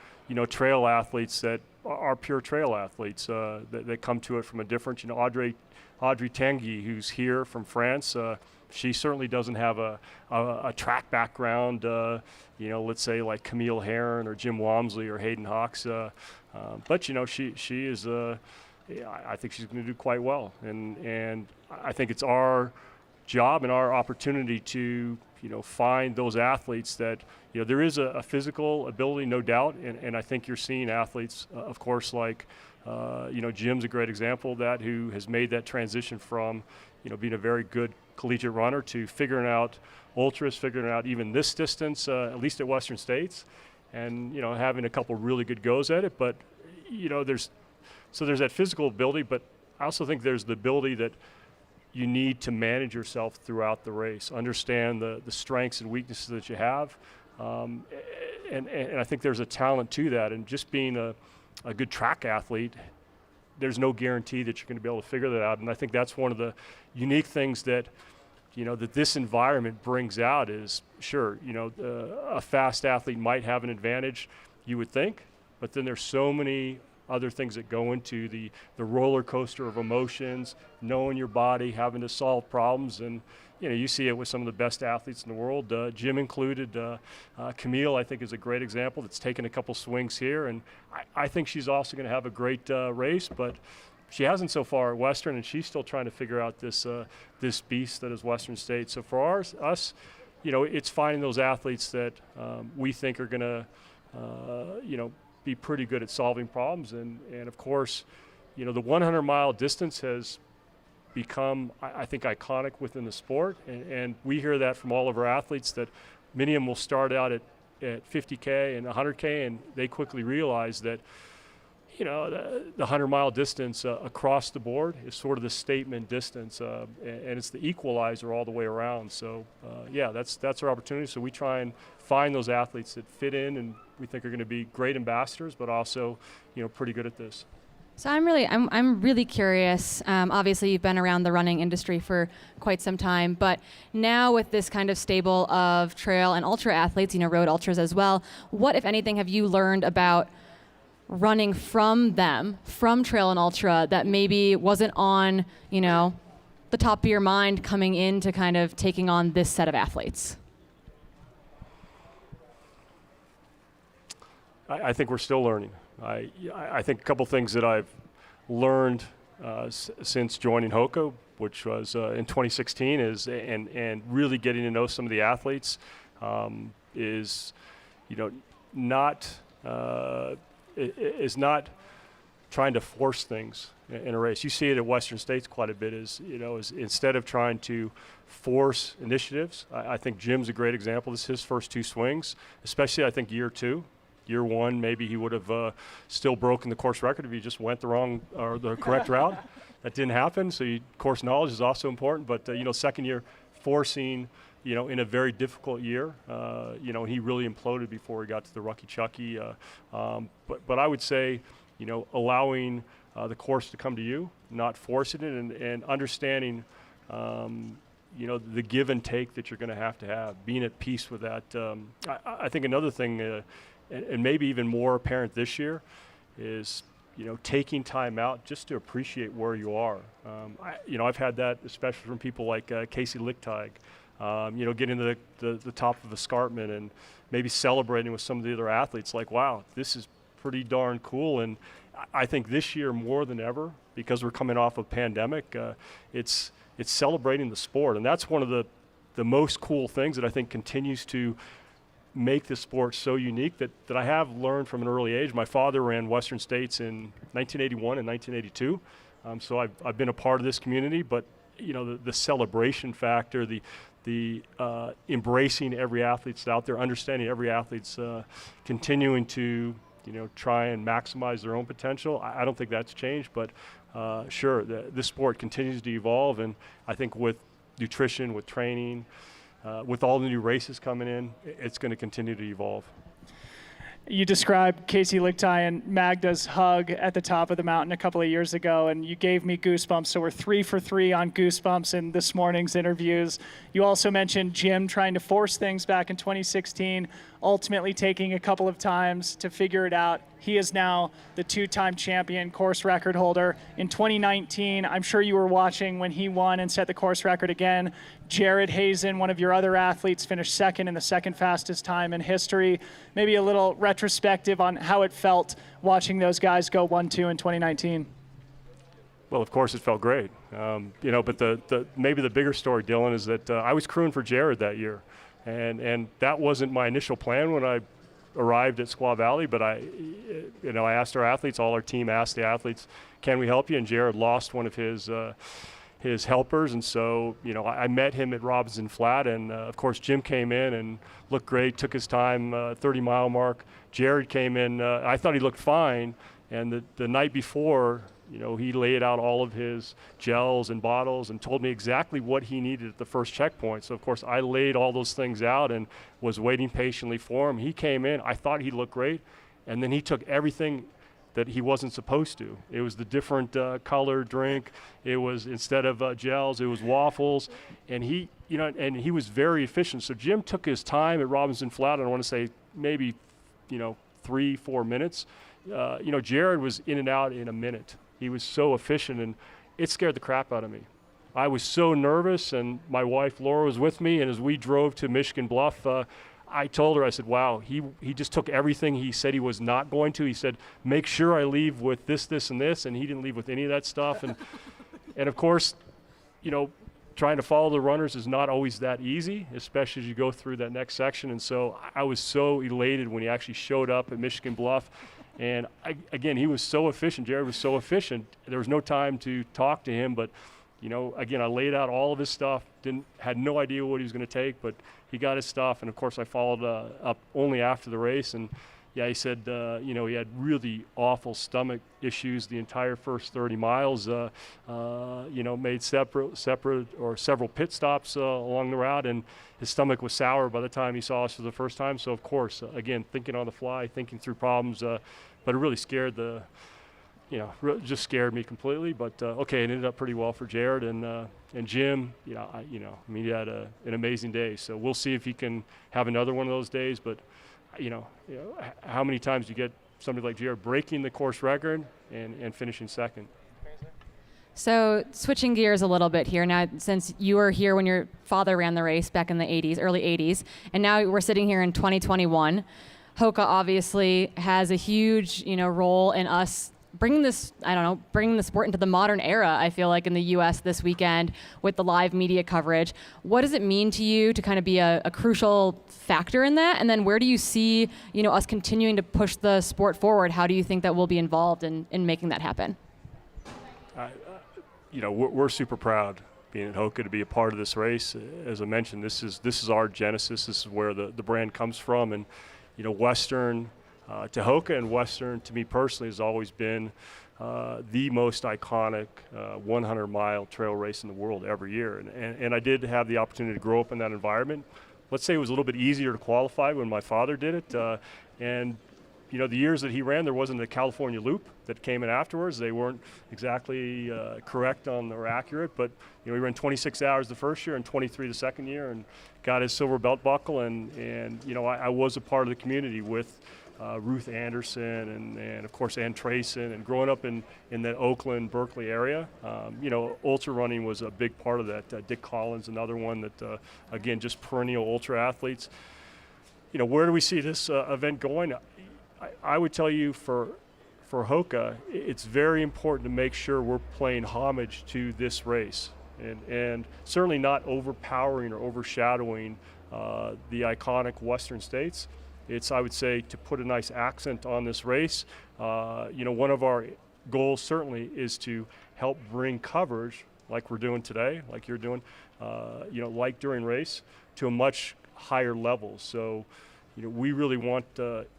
trail athletes that are pure trail athletes that come to it from a different, Audrey Tanguy, who's here from France. She certainly doesn't have a track background, let's say like Camille Herron or Jim Walmsley or Hayden Hawks, but she is. I think she's going to do quite well, and I think it's our job and our opportunity to find those athletes that, there is a physical ability, no doubt, and I think you're seeing athletes, of course, like, Jim's a great example of that, who has made that transition from, being a very good collegiate runner to figuring out ultras, figuring out even this distance, at least at Western States, and, having a couple really good goes at it. But, there's that physical ability, but I also think there's the ability that you need to manage yourself throughout the race, understand the strengths and weaknesses that you have. And I think there's a talent to that. And just being a good track athlete, there's no guarantee that you're going to be able to figure that out. And I think that's one of the unique things that, that this environment brings out is, sure, a fast athlete might have an advantage, you would think, but then there's so many other things that go into the roller coaster of emotions, knowing your body, having to solve problems. And, you see it with some of the best athletes in the world, Jim included. Camille, I think, is a great example that's taken a couple swings here. And I think she's also going to have a great race, but she hasn't so far at Western, and she's still trying to figure out this beast that is Western State. So for us, it's finding those athletes that we think are going to, be pretty good at solving problems. And of course, the 100-mile distance has become, I think, iconic within the sport. And we hear that from all of our athletes, that many of them will start out at 50K and 100K, and they quickly realize that, the 100-mile distance across the board is sort of the statement distance, and it's the equalizer all the way around. So, that's our opportunity. So we try and find those athletes that fit in and we think are going to be great ambassadors, but also, pretty good at this. So I'm really curious. Obviously, you've been around the running industry for quite some time, but now with this kind of stable of trail and ultra athletes, road ultras as well, what, if anything, have you learned about running from them, from trail and ultra, that maybe wasn't on, the top of your mind coming into kind of taking on this set of athletes? I think we're still learning. I think a couple things that I've learned since joining Hoka, which was in 2016, is and really getting to know some of the athletes, is not trying to force things in a race. You see it at Western States quite a bit. Is instead of trying to force initiatives, I think Jim's a great example. This is his first two swings, especially I think year two. Year one, maybe he would have still broken the course record if he just went the wrong or the correct route. That didn't happen. So course knowledge is also important. But second year, forcing, in a very difficult year, he really imploded before he got to the Rucky Chucky. But I would say, allowing the course to come to you, not forcing it, and understanding, the give and take that you're going to have, being at peace with that. I think another thing. And maybe even more apparent this year is, taking time out just to appreciate where you are. I've had that, especially from people like Casey Lichtig, getting to the top of escarpment and maybe celebrating with some of the other athletes, like, wow, this is pretty darn cool. And I think this year more than ever, because we're coming off a pandemic, it's celebrating the sport. And that's one of the most cool things that I think continues to make this sport so unique that I have learned from an early age. My father ran Western States in 1981 and 1982, so I've been a part of this community. But the celebration factor, the embracing every athlete that's out there, understanding every athlete's continuing to try and maximize their own potential. I don't think that's changed, but sure, this sport continues to evolve, and I think with nutrition, with training, with all the new races coming in, it's going to continue to evolve. You described Casey Lichtig and Magda's hug at the top of the mountain a couple of years ago, and you gave me goosebumps. So we're 3 for 3 on goosebumps in this morning's interviews. You also mentioned Jim trying to force things back in 2016, ultimately taking a couple of times to figure it out. He is now the 2-time champion course record holder. In 2019, I'm sure you were watching when he won and set the course record again. Jared Hazen, one of your other athletes, finished second in the second fastest time in history. Maybe a little retrospective on how it felt watching those guys go 1-2 in 2019. Well, of course, it felt great. But maybe the bigger story, Dylan, is that I was crewing for Jared that year. And that wasn't my initial plan when I arrived at Squaw Valley, but I asked our athletes, all our team asked the athletes, can we help you? And Jared lost one of his helpers, and so I met him at Robinson Flat, and of course Jim came in and looked great, took his time, 30-mile mark. Jared came in, I thought he looked fine, and the night before, he laid out all of his gels and bottles and told me exactly what he needed at the first checkpoint. So of course I laid all those things out and was waiting patiently for him. He came in, I thought he looked great, and then he took everything that he wasn't supposed to. It was the different colored drink. It was, instead of gels, it was waffles. And he was very efficient. So Jim took his time at Robinson Flat, and I want to say maybe, 3-4 minutes. Jared was in and out in a minute. He was so efficient, and it scared the crap out of me. I was so nervous, and my wife Laura was with me, and as we drove to Michigan Bluff, I told her, I said, wow, he just took everything he said he was not going to. He said, make sure I leave with this, this, and this, and he didn't leave with any of that stuff. And and of course, trying to follow the runners is not always that easy, especially as you go through that next section. And so I was so elated when he actually showed up at Michigan Bluff. And again, he was so efficient. Jared was so efficient. There was no time to talk to him, but again, I laid out all of his stuff, had no idea what he was going to take, but he got his stuff. And of course I followed up only after the race. And yeah, he said, he had really awful stomach issues the entire first 30 miles, made separate or several pit stops along the route, and his stomach was sour by the time he saw us for the first time. So of course, again, thinking on the fly, thinking through problems, but it really scared just scared me completely. But okay, it ended up pretty well for Jared and Jim. He had an amazing day. So we'll see if he can have another one of those days. But how many times do you get somebody like Jared breaking the course record and finishing second? So switching gears a little bit here now, since you were here when your father ran the race back in the 80s, early 80s, and now we're sitting here in 2021. Hoka obviously has a huge, role in us bringing the sport into the modern era, I feel like, in the U.S. this weekend with the live media coverage. What does it mean to you to kind of be a crucial factor in that? And then where do you see, us continuing to push the sport forward? How do you think that we'll be involved in making that happen? We're super proud being at Hoka to be a part of this race. As I mentioned, this is our genesis. This is where the brand comes from. And, Western to Hoka and Western, to me personally, has always been the most iconic 100-mile trail race in the world every year. And I did have the opportunity to grow up in that environment. Let's say it was a little bit easier to qualify when my father did it. And the years that he ran, there wasn't a California Loop that came in afterwards. They weren't exactly correct or accurate, but he ran 26 hours the first year and 23 the second year, and got his silver belt buckle. And I was a part of the community with Ruth Anderson and of course Ann Trayson, and growing up in that Oakland, Berkeley area, ultra running was a big part of that. Dick Collins, another one that, again, just perennial ultra athletes. Where do we see this event going? I would tell you for Hoka, it's very important to make sure we're playing homage to this race, and certainly not overpowering or overshadowing the iconic Western states. It's, I would say, to put a nice accent on this race. One of our goals certainly is to help bring coverage, like we're doing today, like you're doing, like during race, to a much higher level. So, we really want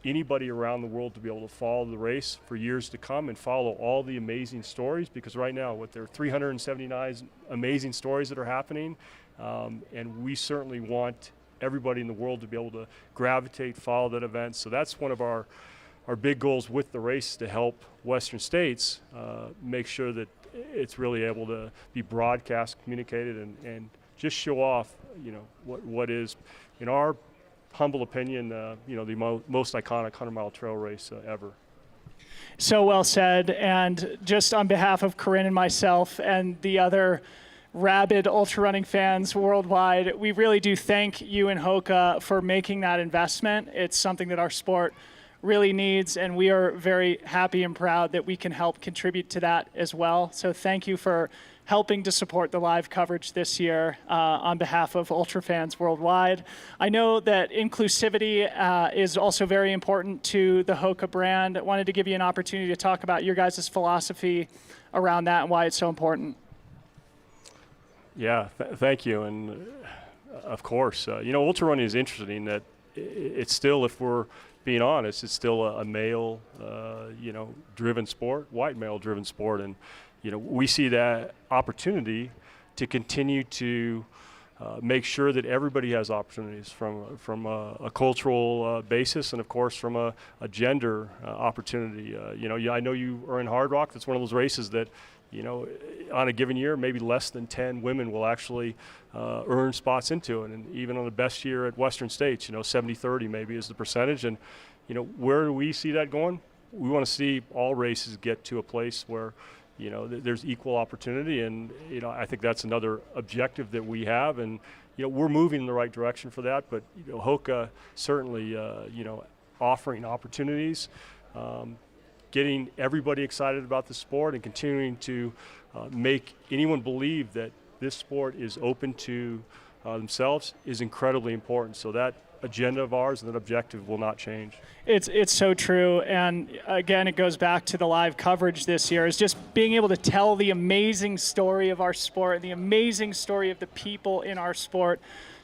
anybody around the world to be able to follow the race for years to come and follow all the amazing stories, because right now, there are 379 amazing stories that are happening, and we certainly want everybody in the world to be able to gravitate, follow that event. So that's one of our big goals with the race, to help Western states make sure that it's really able to be broadcast, communicated, and just show off, what is, in our humble opinion, the most iconic 100-mile trail race ever. So well said. And just on behalf of Corrine and myself and the other rabid ultra running fans worldwide, we really do thank you and Hoka for making that investment. It's something that our sport really needs, and we are very happy and proud that we can help contribute to that as well. So thank you for helping to support the live coverage this year on behalf of Ultra fans worldwide. I know that inclusivity is also very important to the Hoka brand. I wanted to give you an opportunity to talk about your guys' philosophy around that and why it's so important. Yeah, thank you. And of course, ultra running is interesting that it's still, if we're being honest, it's still a male, driven sport, white male driven sport. And, we see that opportunity to continue to make sure that everybody has opportunities from a cultural basis, and of course from a gender opportunity. I know you are in Hard Rock. That's one of those races that, on a given year, maybe less than 10 women will actually earn spots into it. And even on the best year at Western States, 70-30 maybe is the percentage. And, where do we see that going? We want to see all races get to a place where, there's equal opportunity. And, I think that's another objective that we have. And, we're moving in the right direction for that. But, Hoka certainly, offering opportunities, getting everybody excited about the sport and continuing to make anyone believe that this sport is open to themselves is incredibly important. So that agenda of ours and that objective will not change. It's so true. And again, it goes back to the live coverage this year, is just being able to tell the amazing story of our sport, the amazing story of the people in our sport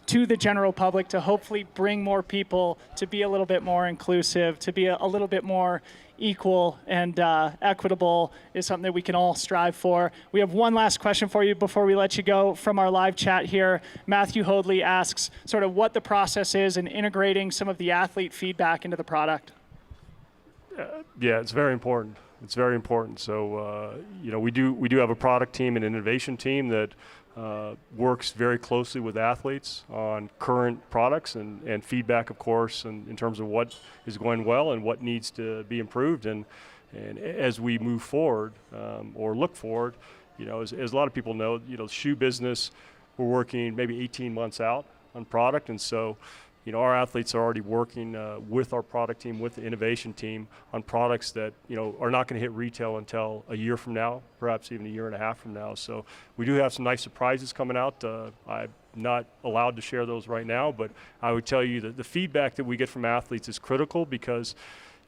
to the general public, to hopefully bring more people, to be a little bit more inclusive, to be a little bit more equal and equitable is something that we can all strive for. We have one last question for you before we let you go from our live chat here. Matthew Hoadley asks sort of what the process is in integrating some of the athlete feedback into the product. Yeah, it's very important. It's very important. So, we do have a product team and innovation team that works very closely with athletes on current products and feedback, of course, and in terms of what is going well and what needs to be improved. And as we move forward or look forward, as a lot of people know, shoe business, we're working maybe 18 months out on product. And so, our athletes are already working with our product team, with the innovation team on products that, are not going to hit retail until a year from now, perhaps even a year and a half from now. So we do have some nice surprises coming out. I'm not allowed to share those right now, but I would tell you that the feedback that we get from athletes is critical because,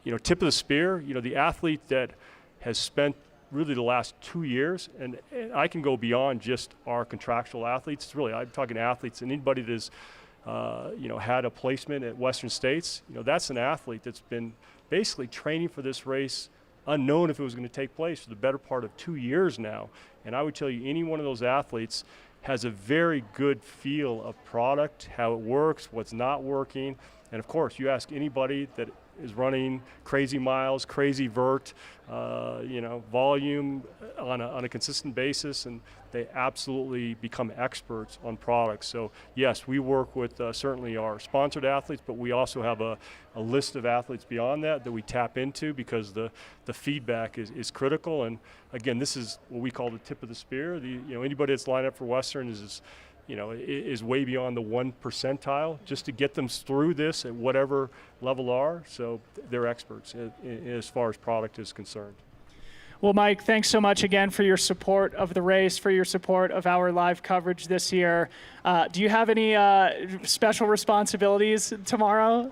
tip of the spear, the athlete that has spent really the last 2 years, and I can go beyond just our contractual athletes. Really, I'm talking athletes and anybody that is had a placement at Western States, that's an athlete that's been basically training for this race, unknown if it was going to take place for the better part of 2 years now. And I would tell you any one of those athletes has a very good feel of product, how it works, what's not working. And of course, you ask anybody that is running crazy miles, crazy vert, volume on a consistent basis, and they absolutely become experts on products. So yes, we work with certainly our sponsored athletes, but we also have a list of athletes beyond that we tap into because the feedback is critical. And again, this is what we call the tip of the spear. Anybody that's lined up for Western is way beyond the 1 percentile just to get them through this at whatever level are. So they're experts as far as product is concerned. Well, Mike, thanks so much again for your support of the race, for your support of our live coverage this year. Do you have any special responsibilities tomorrow?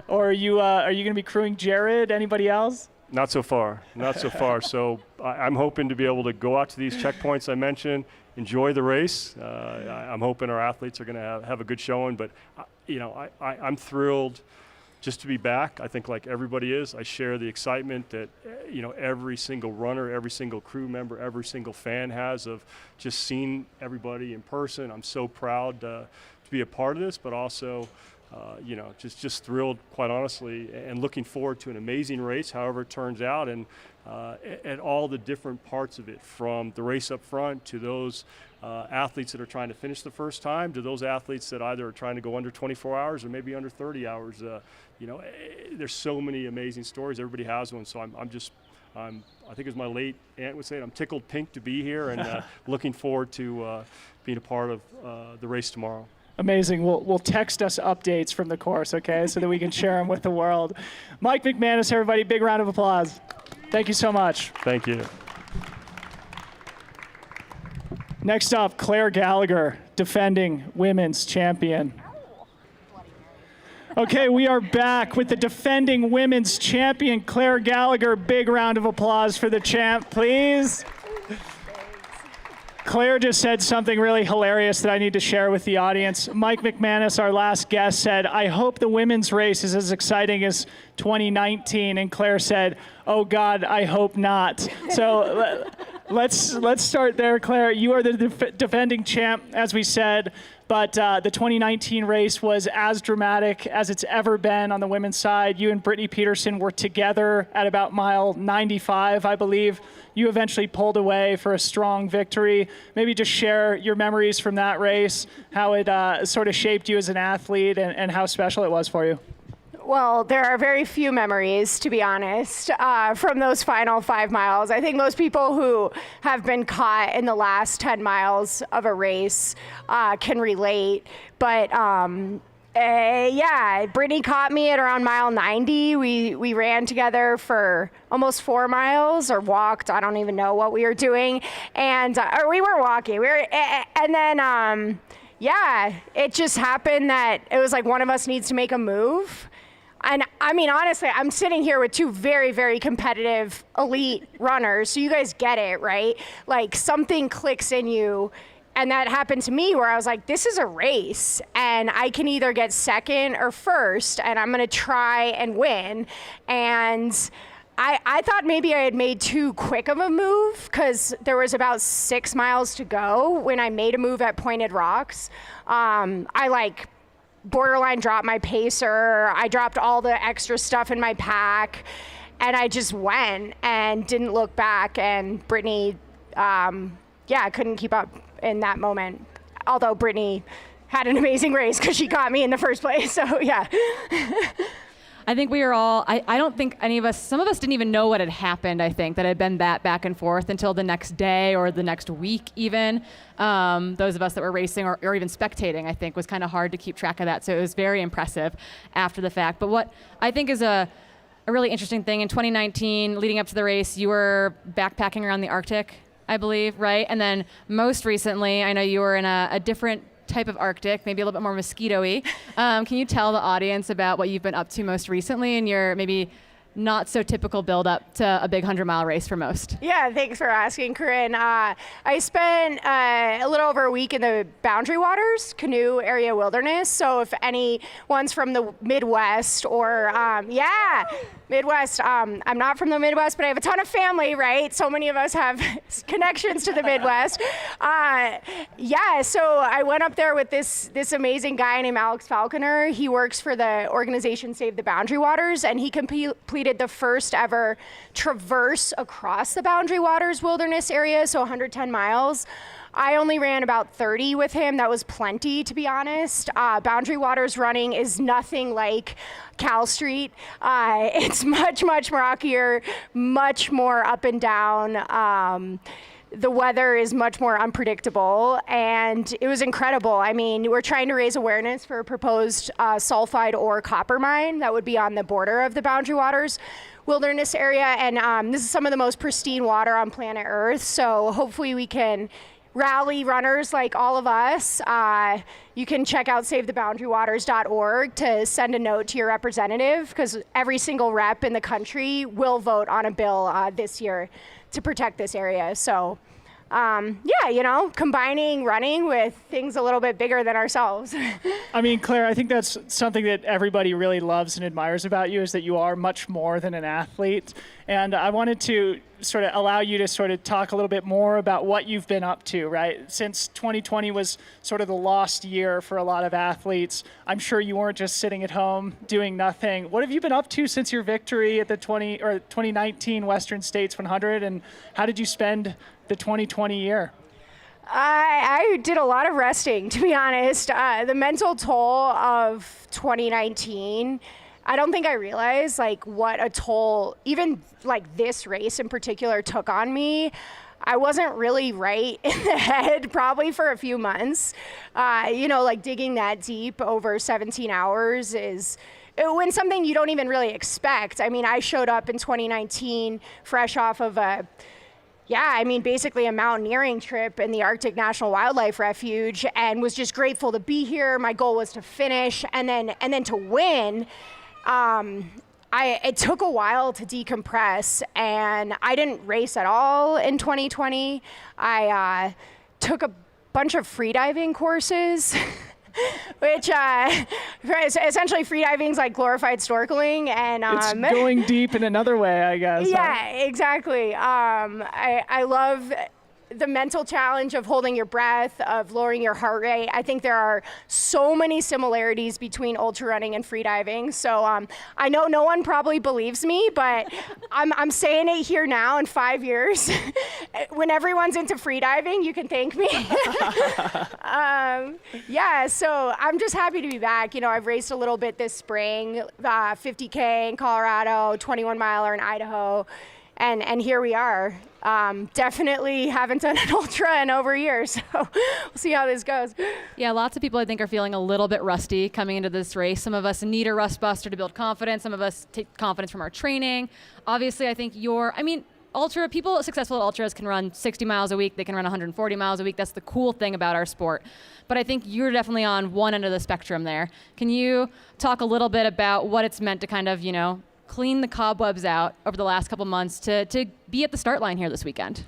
Or are you going to be crewing Jared? Anybody else? Not so far, not so far. So I'm hoping to be able to go out to these checkpoints I mentioned, enjoy the race. I'm hoping our athletes are going to have a good showing, but I'm thrilled just to be back. I think like everybody is, I share the excitement that every single runner, every single crew member, every single fan has of just seeing everybody in person. I'm so proud to be a part of this, but also just thrilled, quite honestly, and looking forward to an amazing race, however it turns out, and at all the different parts of it, from the race up front to those athletes that are trying to finish the first time, to those athletes that either are trying to go under 24 hours or maybe under 30 hours. There's so many amazing stories. Everybody has one, so I think as my late aunt would say, I'm tickled pink to be here and looking forward to being a part of the race tomorrow. Amazing. We'll text us updates from the course, okay, so that we can share them with the world. Mike McManus, everybody, big round of applause. Thank you so much. Thank you. Next up, Clare Gallagher, defending women's champion. Okay, we are back with the defending women's champion, Clare Gallagher. Big round of applause for the champ, please. Clare just said something really hilarious that I need to share with the audience. Mike McManus, our last guest, said, "I hope the women's race is as exciting as 2019." And Clare said, "Oh God, I hope not." So let's start there, Clare. You are the defending champ, as we said, but the 2019 race was as dramatic as it's ever been on the women's side. You and Brittany Peterson were together at about mile 95, I believe. You eventually pulled away for a strong victory. Maybe just share your memories from that race, how it sort of shaped you as an athlete, and how special it was for you. Well, there are very few memories, to be honest, from those final 5 miles. I think most people who have been caught in the last 10 miles of a race can relate. But yeah, Brittany caught me at around mile 90. We ran together for almost 4 miles, or walked. I don't even know what we were doing. And or we were walking. And then, yeah, it just happened that it was like one of us needs to make a move. And I mean, honestly, I'm sitting here with 2 very, very competitive elite runners. So you guys get it, right? Like something clicks in you. And that happened to me where I was like, this is a race and I can either get second or first and I'm going to try and win. And I thought maybe I had made too quick of a move because there was about 6 miles to go when I made a move at Pointed Rocks. I borderline dropped my pacer. I dropped all the extra stuff in my pack, and I just went and didn't look back. And Brittany, couldn't keep up in that moment. Although Brittany had an amazing race because she got me in the first place. So yeah. I think we were all, I don't think any of us, some of us didn't even know what had happened, I think, that had been that back and forth until the next day or the next week even. Those of us that were racing or even spectating, I think, was kind of hard to keep track of that. So it was very impressive after the fact. But what I think is a really interesting thing, in 2019, leading up to the race, you were backpacking around the Arctic, I believe, right? And then most recently, I know you were in a different type of Arctic, maybe a little bit more mosquito-y. Can you tell the audience about what you've been up to most recently and your maybe not so typical build up to a big 100-mile race for most? Yeah, thanks for asking, Corrine. I spent a little over a week in the Boundary Waters Canoe Area Wilderness. So if anyone's from the Midwest or, Midwest, I'm not from the Midwest, but I have a ton of family, right? So many of us have connections to the Midwest. So I went up there with this amazing guy named Alex Falconer. He works for the organization Save the Boundary Waters, and he completed the first ever traverse across the Boundary Waters wilderness area, so 110 miles. I only ran about 30 with him. That was plenty, to be honest. Boundary Waters running is nothing like Cal Street. It's much, much rockier, much more up and down. The weather is much more unpredictable, and it was incredible. I mean, we're trying to raise awareness for a proposed sulfide ore copper mine that would be on the border of the Boundary Waters wilderness area, and this is some of the most pristine water on planet Earth, so hopefully we can rally runners like all of us. You can check out SaveTheBoundaryWaters.org to send a note to your representative, because every single rep in the country will vote on a bill this year to protect this area. So, combining running with things a little bit bigger than ourselves. I mean, Clare, I think that's something that everybody really loves and admires about you, is that you are much more than an athlete. And I wanted to sort of allow you to sort of talk a little bit more about what you've been up to, right? Since 2020 was sort of the lost year for a lot of athletes, I'm sure you weren't just sitting at home doing nothing. What have you been up to since your victory at the 2019 Western States 100, and how did you spend the 2020 year? I did a lot of resting, to be honest. The mental toll of 2019, I don't think I realized what a toll even this race in particular took on me. I wasn't really right in the head probably for a few months. Like digging that deep over 17 hours is when something you don't even really expect. I mean, I showed up in 2019 fresh off of basically a mountaineering trip in the Arctic National Wildlife Refuge, and was just grateful to be here. My goal was to finish and then to win. It took a while to decompress, and I didn't race at all in 2020. I took a bunch of freediving courses, which essentially freediving is like glorified snorkeling, and It's going deep in another way, I guess. yeah, exactly. I love the mental challenge of holding your breath, of lowering your heart rate. I think there are so many similarities between ultra running and freediving. So I know no one probably believes me, but I'm saying it here now. In 5 years, when everyone's into freediving, you can thank me. So I'm just happy to be back. I've raced a little bit this spring, 50K in Colorado, 21 miler in Idaho. And here we are. Definitely haven't done an ultra in over a year, so we'll see how this goes. Yeah, lots of people I think are feeling a little bit rusty coming into this race. Some of us need a rust buster to build confidence. Some of us take confidence from our training. Obviously, I think ultra people successful at ultras can run 60 miles a week. They can run 140 miles a week. That's the cool thing about our sport. But I think you're definitely on one end of the spectrum there. Can you talk a little bit about what it's meant to kind of, clean the cobwebs out over the last couple months to be at the start line here this weekend?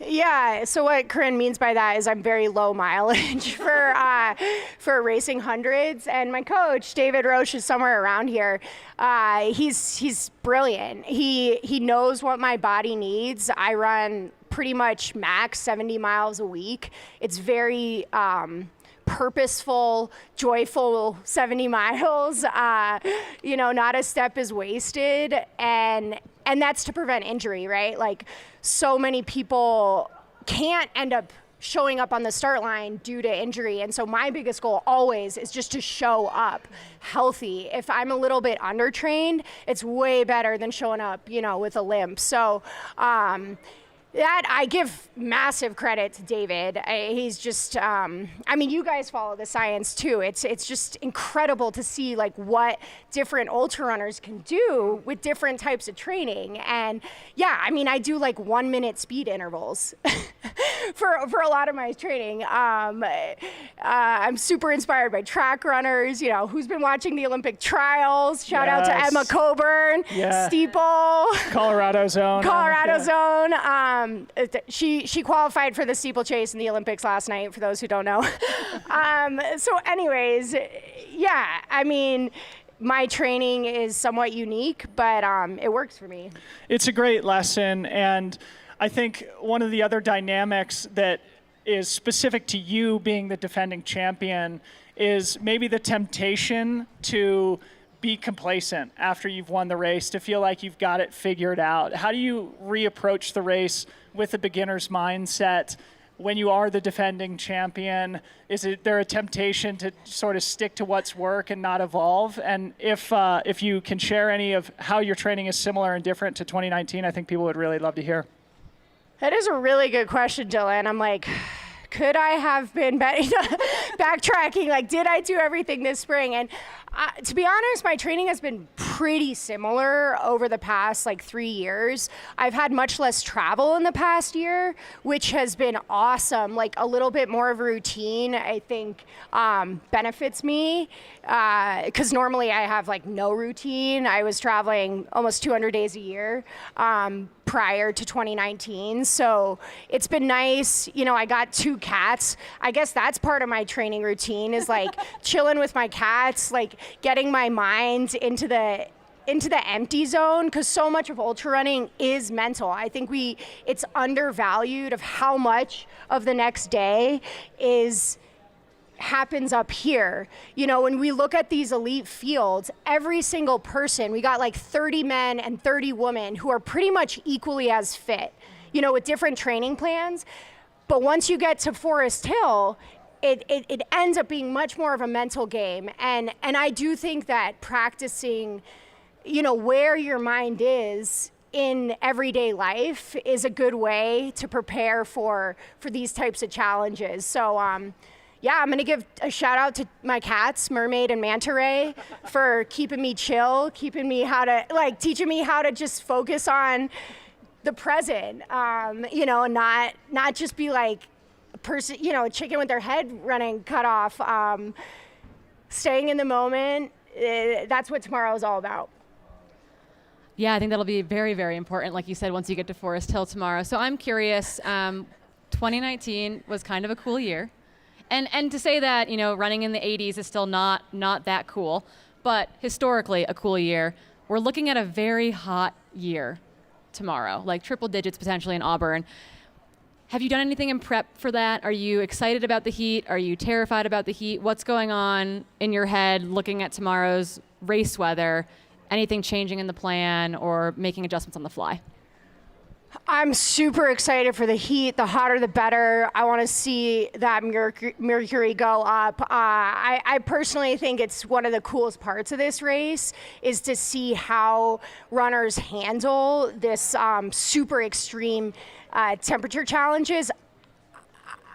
Yeah, so what Corrine means by that is I'm very low mileage for racing hundreds, and my coach David Roche is somewhere around here. He's brilliant. He knows what my body needs. I run pretty much max 70 miles a week. It's very purposeful, joyful 70 miles. Not a step is wasted, and that's to prevent injury, right? Like, so many people can't end up showing up on the start line due to injury, and so my biggest goal always is just to show up healthy. If I'm a little bit undertrained, it's way better than showing up, with a limp. So that I give massive credit to David. He's just, you guys follow the science too. It's just incredible to see like what different ultra runners can do with different types of training. And I do like 1 minute speed intervals for a lot of my training. I'm super inspired by track runners, who's been watching the Olympic trials. Shout out to Emma Coburn, Steeple. Colorado Zone. She qualified for the steeplechase in the Olympics last night, for those who don't know. My training is somewhat unique, but it works for me. It's a great lesson, and I think one of the other dynamics that is specific to you being the defending champion is maybe the temptation to be complacent after you've won the race, to feel like you've got it figured out. How do you reapproach the race with a beginner's mindset when you are the defending champion? Is there a temptation to sort of stick to what's work and not evolve? And if you can share any of how your training is similar and different to 2019, I think people would really love to hear. That is a really good question, Dylan. I'm like, could I have been backtracking? Like, did I do everything this spring? And to be honest, my training has been pretty similar over the past 3 years. I've had much less travel in the past year, which has been awesome. Like, a little bit more of a routine, I think, benefits me, because normally I have no routine. I was traveling almost 200 days a year prior to 2019. So it's been nice. I got 2 cats. I guess that's part of my training routine, is chilling with my cats, getting my mind into the empty zone, because so much of ultra running is mental. I think it's undervalued of how much of the next day happens up here. When we look at these elite fields, every single person, we got 30 men and 30 women who are pretty much equally as fit, with different training plans. But once you get to Forest Hill, it ends up being much more of a mental game. And I do think that practicing, where your mind is in everyday life is a good way to prepare for these types of challenges. So yeah, I'm gonna give a shout out to my cats, Mermaid and Manta Ray, for keeping me chill, teaching me how to just focus on the present, you know, and not just be like a person, you know, a chicken with their head running cut off. Staying in the moment, that's what tomorrow is all about. Yeah, I think that'll be very, very important, like you said, once you get to Forest Hill tomorrow. So I'm curious, 2019 was kind of a cool year. And to say that, you know, running in the 80s is still not that cool, but historically a cool year. We're looking at a very hot year tomorrow, like triple digits potentially in Auburn. Have you done anything in prep for that? Are you excited about the heat? Are you terrified about the heat? What's going on in your head looking at tomorrow's race weather? Anything changing in the plan or making adjustments on the fly? I'm super excited for the heat. The hotter, the better. I want to see that mercury go up. I personally think it's one of the coolest parts of this race is to see how runners handle this super extreme temperature challenges.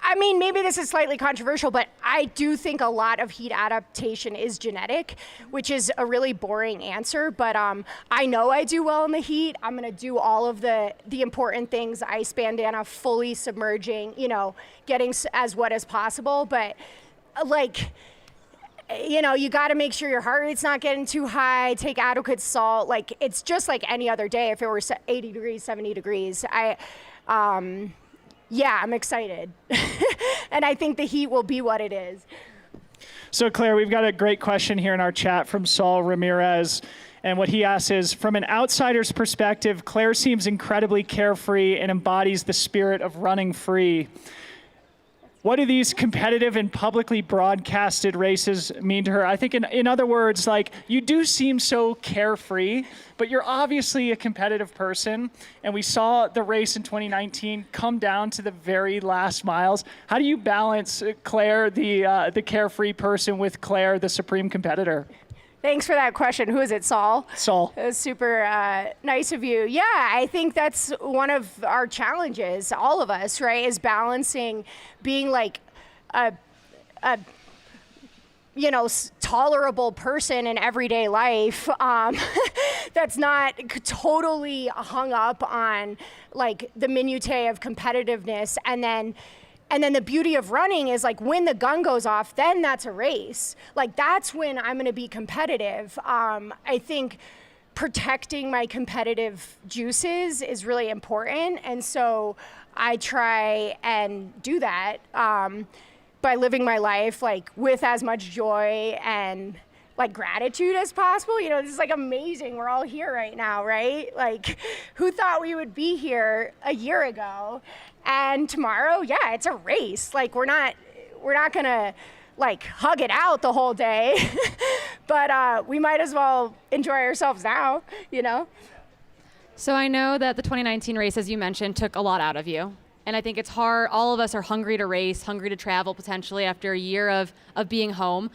I mean, maybe this is slightly controversial, but I do think a lot of heat adaptation is genetic, which is a really boring answer, but I know I do well in the heat. I'm gonna do all of the important things, ice bandana, fully submerging, you know, getting as wet as possible, but like, you know, you gotta make sure your heart rate's not getting too high, take adequate salt. Like, it's just like any other day if it were 80 degrees, 70 degrees. Yeah, I'm excited. And I think the heat will be what it is. So Claire, we've got a great question here in our chat from Saul Ramirez. And what he asks is, from an outsider's perspective, Claire seems incredibly carefree and embodies the spirit of running free. What do these competitive and publicly broadcasted races mean to her? I think in other words, like, you do seem so carefree, but you're obviously a competitive person. And we saw the race in 2019 come down to the very last miles. How do you balance Claire, the carefree person, with Claire, the supreme competitor? Thanks for that question. Who is it, Saul? Saul. It was super nice of you. Yeah, I think that's one of our challenges, all of us, right, is balancing being like a you know, tolerable person in everyday life that's not totally hung up on like the minutiae of competitiveness. And then the beauty of running is like when the gun goes off, then that's a race. Like that's when I'm gonna be competitive. I think protecting my competitive juices is really important. And so I try and do that by living my life like with as much joy and like gratitude as possible. You know, this is like amazing. We're all here right now, right? Like, who thought we would be here a year ago? And tomorrow, yeah, it's a race. Like, we're not gonna like hug it out the whole day, but we might as well enjoy ourselves now, you know? So I know that the 2019 race, as you mentioned, took a lot out of you. And I think it's hard. All of us are hungry to race, hungry to travel potentially after a year of being home.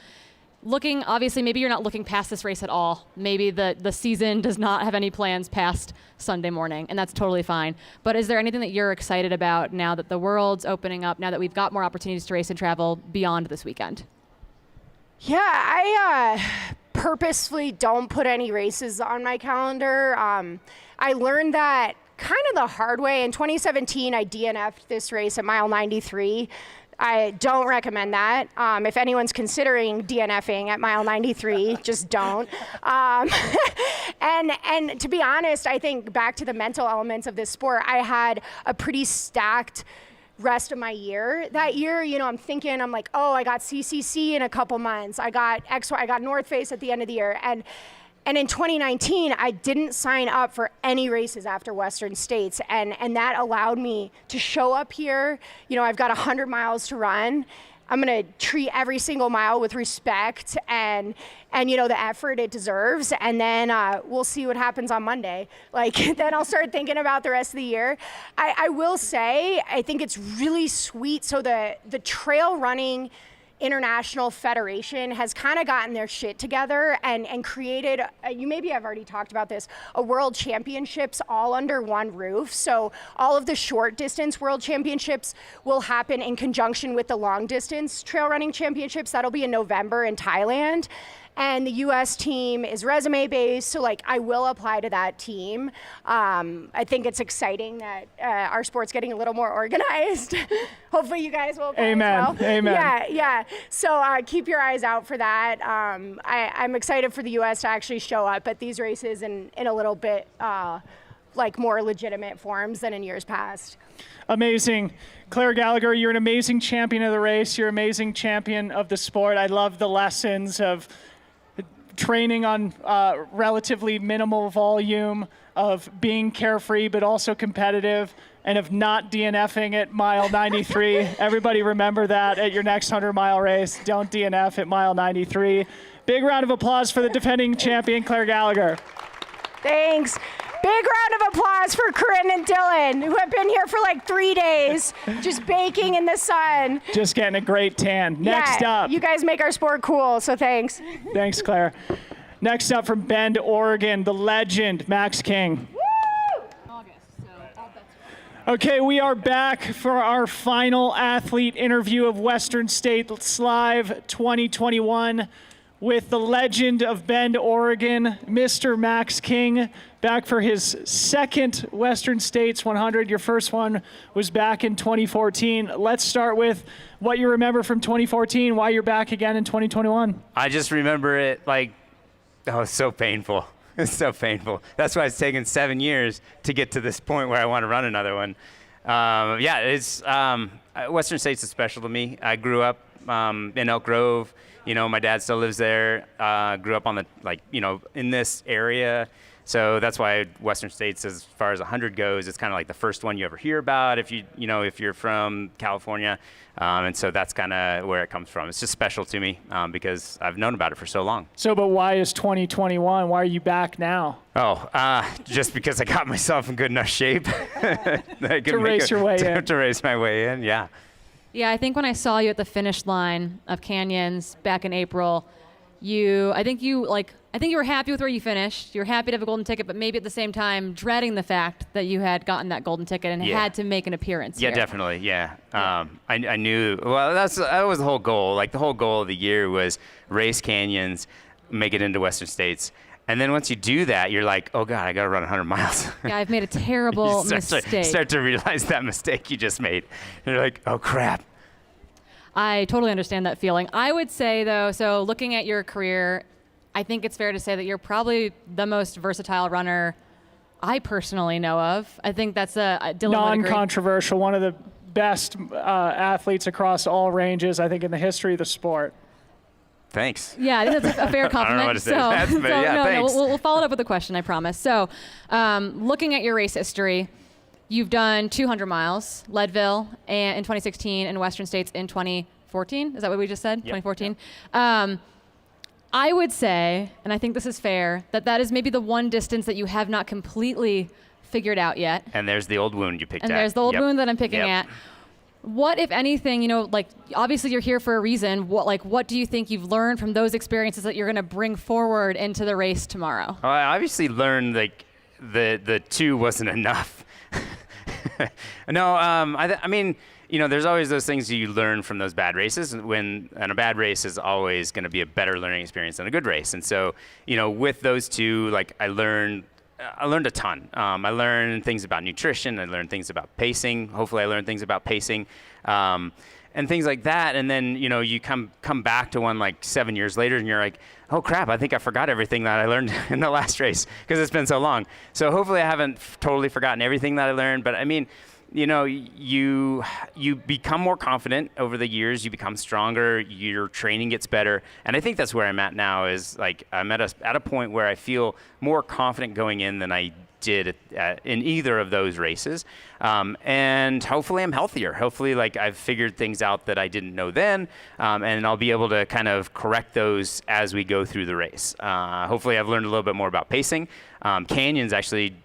Looking, obviously, maybe you're not looking past this race at all. Maybe the season does not have any plans past Sunday morning, and that's totally fine. But is there anything that you're excited about now that the world's opening up, now that we've got more opportunities to race and travel beyond this weekend? Yeah, I purposefully don't put any races on my calendar. I learned that kind of the hard way. In 2017, I DNF'd this race at mile 93. I don't recommend that. If anyone's considering DNFing at mile 93, just don't. And to be honest, I think back to the mental elements of this sport, I had a pretty stacked rest of my year. That year, you know, I'm like, oh, I got CCC in a couple months. I got North Face at the end of the year. And in 2019, I didn't sign up for any races after Western States, and that allowed me to show up here. You know, I've got 100 miles to run. I'm gonna treat every single mile with respect and you know, the effort it deserves, and then we'll see what happens on Monday. Like, then I'll start thinking about the rest of the year. I will say, I think it's really sweet. So the trail running international federation has kind of gotten their shit together and created, you maybe have already talked about this, a world championships all under one roof. So all of the short distance world championships will happen in conjunction with the long distance trail running championships. That'll be in November in Thailand. And the US team is resume based, so like I will apply to that team. I think it's exciting that our sport's getting a little more organized. Hopefully you guys will apply Amen. as well. Amen. Yeah. So keep your eyes out for that. I'm excited for the US to actually show up at these races in a little bit like more legitimate forms than in years past. Amazing. Clare Gallagher, you're an amazing champion of the race. You're an amazing champion of the sport. I love the lessons of training on relatively minimal volume, of being carefree but also competitive, and of not DNFing at mile 93. Everybody remember that at your next 100-mile race. Don't DNF at mile 93. Big round of applause for the defending champion, Clare Gallagher. Thanks. Big round of applause for Corrine and Dylan, who have been here for like 3 days, just baking in the sun. Just getting a great tan. Next up. You guys make our sport cool, so thanks. Thanks, Claire. Next up from Bend, Oregon, the legend, Max King. Okay, we are back for our final athlete interview of Western States Live 2021 with the legend of Bend, Oregon, Mr. Max King, back for his second Western States 100. Your first one was back in 2014. Let's start with what you remember from 2014, why you're back again in 2021. I just remember it like, oh, it's so painful. It's so painful. That's why it's taken 7 years to get to this point where I want to run another one. It's Western States is special to me. I grew up in Elk Grove. You know, my dad still lives there. Grew up on the, in this area. So that's why Western States, as far as 100 goes, it's kind of like the first one you ever hear about if if you're from California. And so that's kind of where it comes from. It's just special to me because I've known about it for so long. So, but why is 2021? Why are you back now? Just because I got myself in good enough shape to race your way in. To race my way in, yeah. Yeah, I think when I saw you at the finish line of Canyons back in April, I think you were happy with where you finished. You were happy to have a golden ticket, but maybe at the same time dreading the fact that you had gotten that golden ticket and had to make an appearance. Yeah, here. definitely. Yeah. I knew. Well, that was the whole goal. Like the whole goal of the year was race Canyons, make it into Western States. And then once you do that, you're like, oh God, I got to run 100 miles. Yeah, I've made a terrible mistake. Start to realize that mistake you just made. And you're like, oh crap. I totally understand that feeling. I would say though, so looking at your career, I think it's fair to say that you're probably the most versatile runner I personally know of. I think that's Dylan would agree. Non-controversial, one of the best athletes across all ranges, I think, in the history of the sport. Thanks. Yeah, I think that's a fair compliment. I don't know what to say to that, but yeah, thanks. We'll follow it up with a question, I promise. So, looking at your race history, you've done 200 miles, Leadville in 2016 and Western States in 2014. Is that what we just said? Yep. 2014. I would say, and I think this is fair, that is maybe the one distance that you have not completely figured out yet. And there's the old wound you picked at. And there's the old wound that I'm picking at. What, if anything, obviously you're here for a reason. What do you think you've learned from those experiences that you're going to bring forward into the race tomorrow? Well, I obviously learned the 2 wasn't enough. No, I mean, there's always those things you learn from those bad races, and a bad race is always going to be a better learning experience than a good race. And so, with those 2, I learned a ton. I learned things about nutrition. I learned things about pacing. Hopefully I learned things about pacing and things like that. And then, you come back to one 7 years later and you're like, oh crap, I think I forgot everything that I learned in the last race because it's been so long. So hopefully I haven't totally forgotten everything that I learned. But I mean, you become more confident over the years. You become stronger. Your training gets better, and I think that's where I'm at now. Is I'm at a point where I feel more confident going in than I did in either of those races, and hopefully I'm healthier. Hopefully, I've figured things out that I didn't know then, and I'll be able to kind of correct those as we go through the race. Hopefully, I've learned a little bit more about pacing. Canyons actually,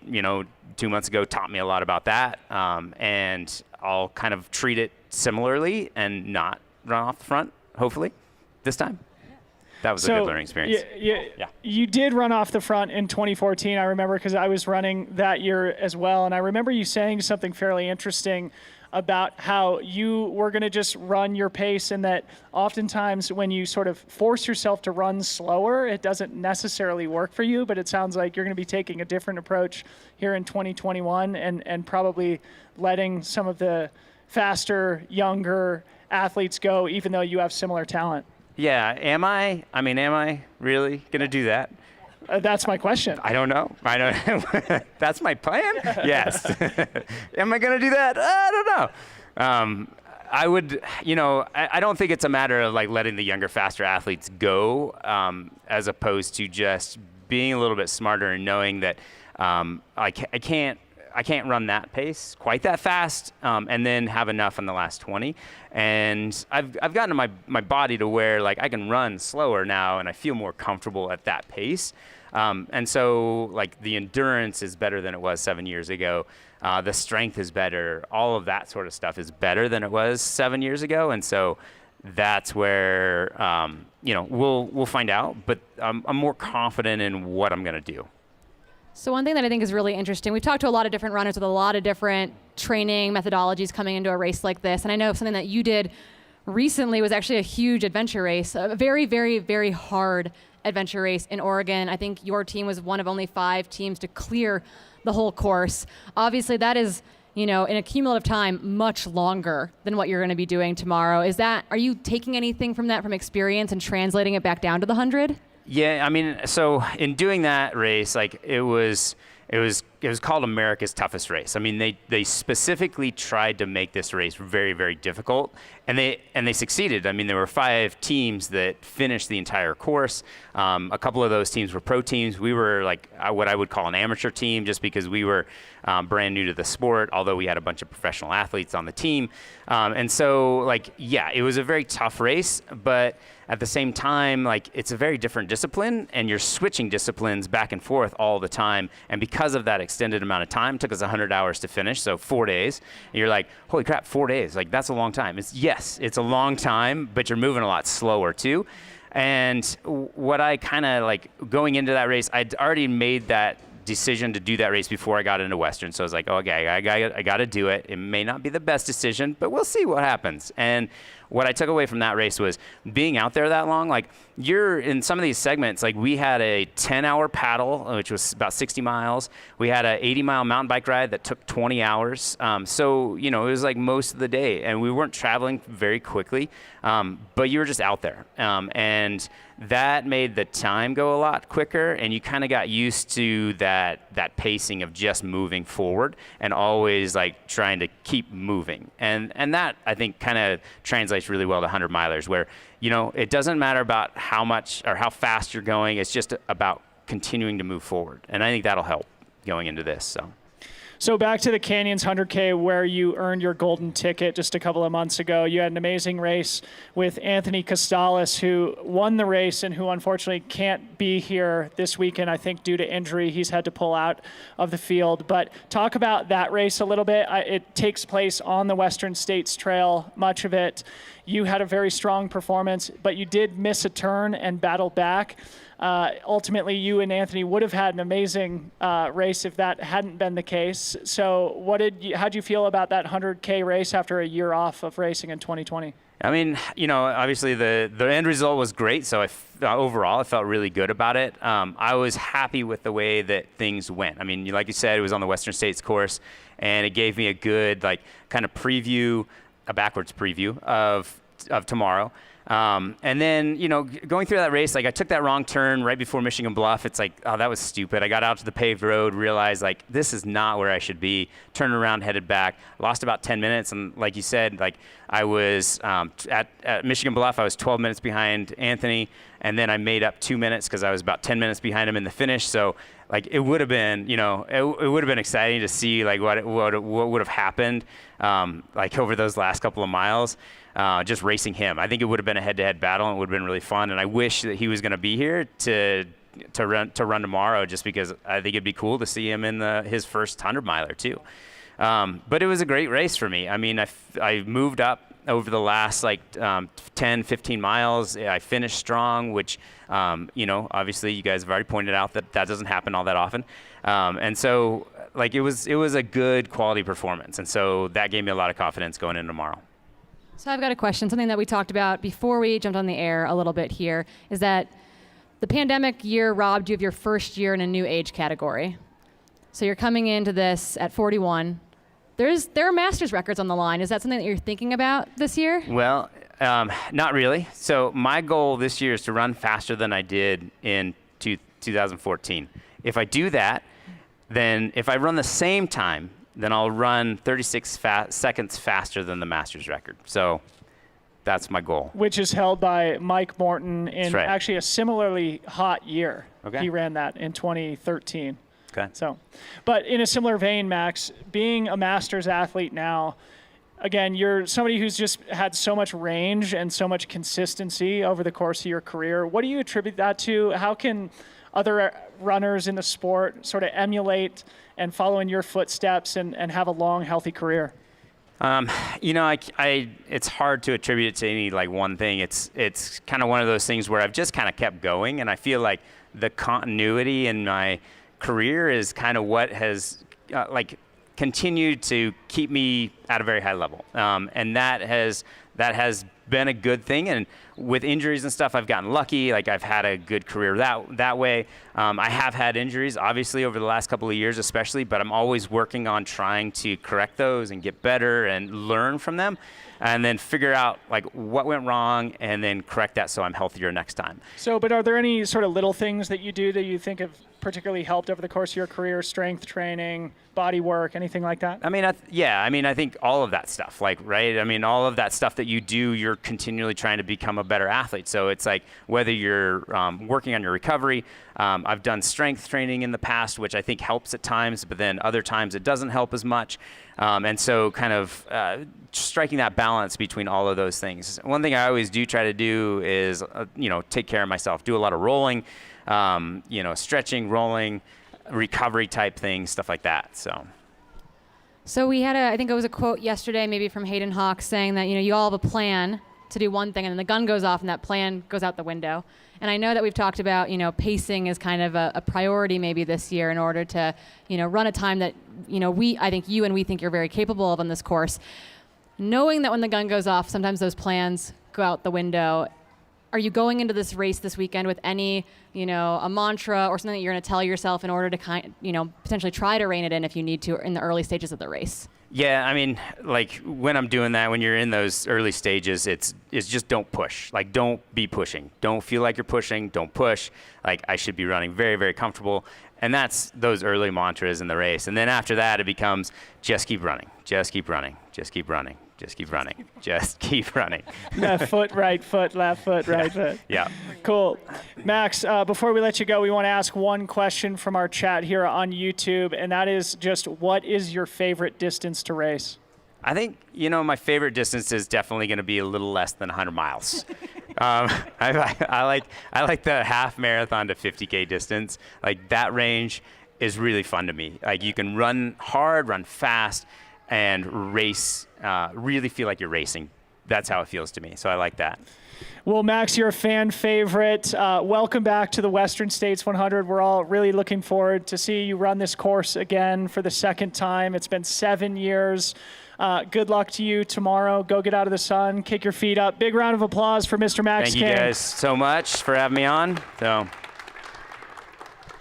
2 months ago taught me a lot about that, and I'll kind of treat it similarly and not run off the front hopefully, this time. That was a good learning experience. Yeah. You did run off the front in 2014, I remember, because I was running that year as well. And I remember you saying something fairly interesting about how you were going to just run your pace, and that oftentimes when you sort of force yourself to run slower, it doesn't necessarily work for you. But it sounds like you're going to be taking a different approach here in 2021 and probably letting some of the faster, younger athletes go, even though you have similar talent. Yeah, am I really going to do that? That's my question. I don't know. That's my plan? Yes. Am I going to do that? I don't know. I would, I don't think it's a matter of like letting the younger, faster athletes go, as opposed to just being a little bit smarter and knowing that I can't run that pace quite that fast, and then have enough in the last 20. And I've gotten my body to where like I can run slower now, and I feel more comfortable at that pace. And so like the endurance is better than it was 7 years ago. The strength is better. All of that sort of stuff is better than it was 7 years ago. And so that's where we'll find out. But I'm more confident in what I'm going to do. So one thing that I think is really interesting, we've talked to a lot of different runners with a lot of different training methodologies coming into a race like this. And I know something that you did recently was actually a huge adventure race, a very, very, very hard adventure race in Oregon. I think your team was one of only 5 teams to clear the whole course. Obviously that is, in a cumulative time, much longer than what you're going to be doing tomorrow. Are you taking anything from that, from experience, and translating it back down to the 100? Yeah, so in doing that race, like it was called America's Toughest Race. I mean, they specifically tried to make this race very, very difficult, and they succeeded. I mean, there were 5 teams that finished the entire course. A couple of those teams were pro teams. We were like what I would call an amateur team, just because we were brand new to the sport, although we had a bunch of professional athletes on the team. And so, it was a very tough race, but at the same time, it's a very different discipline, and you're switching disciplines back and forth all the time. And because of that extended amount of time, it took us 100 hours to finish, so 4 days. And you're like, holy crap, 4 days, that's a long time. It's a long time, but you're moving a lot slower too. And what I kind of going into that race, I'd already made that decision to do that race before I got into Western. So I was like, oh, okay, I got to do it. It may not be the best decision, but we'll see what happens. And what I took away from that race was being out there that long. You're in some of these segments, we had a 10-hour paddle, which was about 60 miles. We had a 80-mile mountain bike ride that took 20 hours. So, it was most of the day, and we weren't traveling very quickly, but you were just out there. And that made the time go a lot quicker, and you kind of got used to that pacing of just moving forward and always trying to keep moving. And that, I think, kind of translates really well to 100 milers, where it doesn't matter about how much or how fast you're going. It's just about continuing to move forward, and I think that'll help going into this. So back to the Canyons 100K, where you earned your golden ticket just a couple of months ago. You had an amazing race with Anthony Costalis, who won the race and who unfortunately can't be here this weekend, I think, due to injury. He's had to pull out of the field. But talk about that race a little bit. It takes place on the Western States Trail, much of it. You had a very strong performance, but you did miss a turn and battle back. Ultimately, you and Anthony would have had an amazing race if that hadn't been the case. So how'd you feel about that 100K race after a year off of racing in 2020? I mean, obviously the end result was great. So overall, I felt really good about it. I was happy with the way that things went. I mean, like you said, it was on the Western States course, and it gave me a good kind of preview, a backwards preview of tomorrow. And then, going through that race, I took that wrong turn right before Michigan Bluff. It's oh, that was stupid. I got out to the paved road, realized this is not where I should be. Turned around, headed back, lost about 10 minutes. And like you said, I was at Michigan Bluff, I was 12 minutes behind Anthony. And then I made up 2 minutes because I was about 10 minutes behind him in the finish. So it would have been, it would have been exciting to see what would have happened over those last couple of miles. Just racing him. I think it would have been a head-to-head battle, and it would have been really fun. And I wish that he was going to be here to run tomorrow, just because I think it'd be cool to see him in his first 100-miler too. But it was a great race for me. I mean, I moved up over the last 10, 15 miles. I finished strong, which, obviously you guys have already pointed out that doesn't happen all that often. And so it was a good quality performance. And so that gave me a lot of confidence going into tomorrow. So I've got a question. Something that we talked about before we jumped on the air a little bit here is that the pandemic year robbed you of your first year in a new age category. So you're coming into this at 41. There are masters records on the line. Is that something that you're thinking about this year? Well, not really. So my goal this year is to run faster than I did in 2014. If I do that, then if I run the same time, then I'll run 36 seconds faster than the masters record. So that's my goal. Which is held by Mike Morton in right. actually a similarly hot year. Okay. He ran that in 2013. Okay. So, but in a similar vein, Max, being a masters athlete now, again, you're somebody who's just had so much range and so much consistency over the course of your career. What do you attribute that to? How can other runners in the sport sort of emulate and follow in your footsteps and have a long, healthy career? It's hard to attribute it to any one thing. It's kind of one of those things where I've just kind of kept going, and I feel like the continuity in my career is kind of what has continued to keep me at a very high level, and that has been a good thing. And with injuries and stuff, I've gotten lucky. I've had a good career that way. I have had injuries, obviously, over the last couple of years, especially, but I'm always working on trying to correct those and get better and learn from them, and then figure out what went wrong and then correct that so I'm healthier next time. So, but are there any sort of little things that you do that you think have particularly helped over the course of your career? Strength training, body work, anything like that? I think all of that stuff, right? All of that stuff that you do, you're continually trying to become a better athlete. So it's whether you're working on your recovery. I've done strength training in the past, which I think helps at times, but then other times it doesn't help as much. And so kind of striking that balance between all of those things. One thing I always do try to do is, take care of myself, do a lot of rolling, stretching, rolling, recovery type things, stuff like that. So we had I think it was a quote yesterday, maybe from Hayden Hawks, saying that, you all have a plan to do one thing and then the gun goes off and that plan goes out the window. And I know that we've talked about, pacing is kind of a priority maybe this year in order to, run a time that, I think you and we think you're very capable of on this course. Knowing that when the gun goes off, sometimes those plans go out the window. Are you going into this race this weekend with any, a mantra or something that you're going to tell yourself in order to potentially try to rein it in if you need to in the early stages of the race? Yeah, when I'm doing that, when you're in those early stages, it's just don't push. Don't be pushing. Don't feel like you're pushing. Don't push. I should be running very, very comfortable. And that's those early mantras in the race. And then after that, it becomes just keep running. Just keep running. Just keep running. Just keep running. Just keep running. Left foot, right foot, left foot, right foot. Yeah. Cool. Max, before we let you go, we want to ask one question from our chat here on YouTube, and that is just, what is your favorite distance to race? I think, my favorite distance is definitely going to be a little less than 100 miles. I like the half marathon to 50K distance. That range is really fun to me. You can run hard, run fast, and race, really feel like you're racing. That's how it feels to me. So I like that. Well, Max, you're a fan favorite. Welcome back to the Western States 100. We're all really looking forward to see you run this course again for the second time. It's been 7 years. Good luck to you tomorrow. Go get out of the sun, kick your feet up. Big round of applause for Mr. Max King. Thank you guys so much for having me on.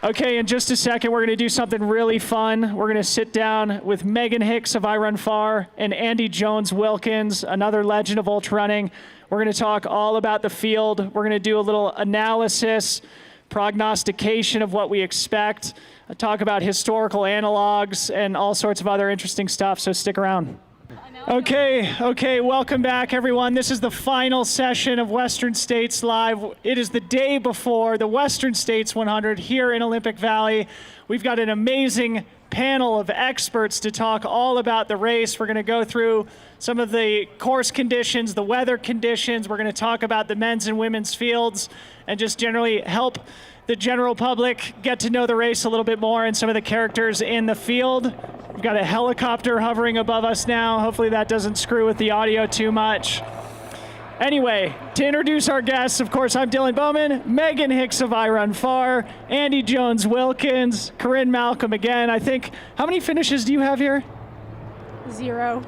Okay, in just a second, we're going to do something really fun. We're going to sit down with Meghan Hicks of I Run Far and Andy Jones-Wilkins, another legend of ultra running. We're going to talk all about the field. We're going to do a little analysis, prognostication of what we expect, talk about historical analogs, and all sorts of other interesting stuff, so stick around. Okay, welcome back, everyone. This is the final session of Western States Live. It is the day before the Western States 100 here in Olympic Valley. We've got an amazing panel of experts to talk all about the race. We're going to go through some of the course conditions, the weather conditions. We're going to talk about the men's and women's fields and just generally help the general public get to know the race a little bit more and some of the characters in the field. We've got a helicopter hovering above us now. Hopefully that doesn't screw with the audio too much. Anyway, to introduce our guests, of course, I'm Dylan Bowman, Meghan Hicks of I Run Far, Andy Jones-Wilkins, Corrine Malcolm again. I think, how many finishes do you have here? Zero.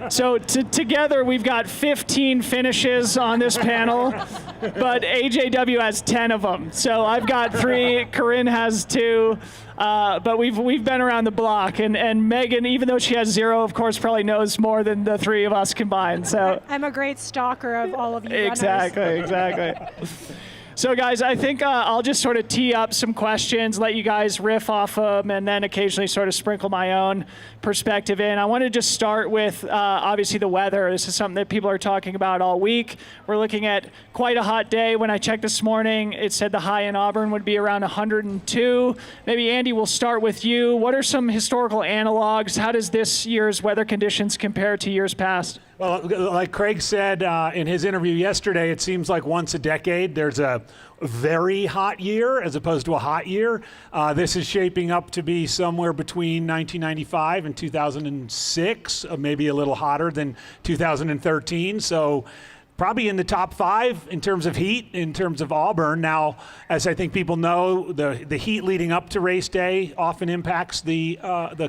So together we've got 15 finishes on this panel, but AJW has 10 of them. So I've got 3, Corrine has 2, but we've been around the block. And Meghan, even though she has 0, of course, probably knows more than the 3 of us combined. So I'm a great stalker of all of you exactly. So guys, I think I'll just sort of tee up some questions, let you guys riff off them, and then occasionally sort of sprinkle my own perspective in. I want to just start with obviously the weather. This is something that people are talking about all week. We're looking at quite a hot day. When I checked this morning, it said the high in Auburn would be around 102. Maybe Andy, we'll start with you. What are some historical analogs? How does this year's weather conditions compare to years past? Well, like Craig said in his interview yesterday, it seems like once a decade there's a very hot year as opposed to a hot year. This is shaping up to be somewhere between 1995 and 2006, maybe a little hotter than 2013. So probably in the top 5 in terms of heat, in terms of Auburn. Now, as I think people know, the heat leading up to race day often impacts the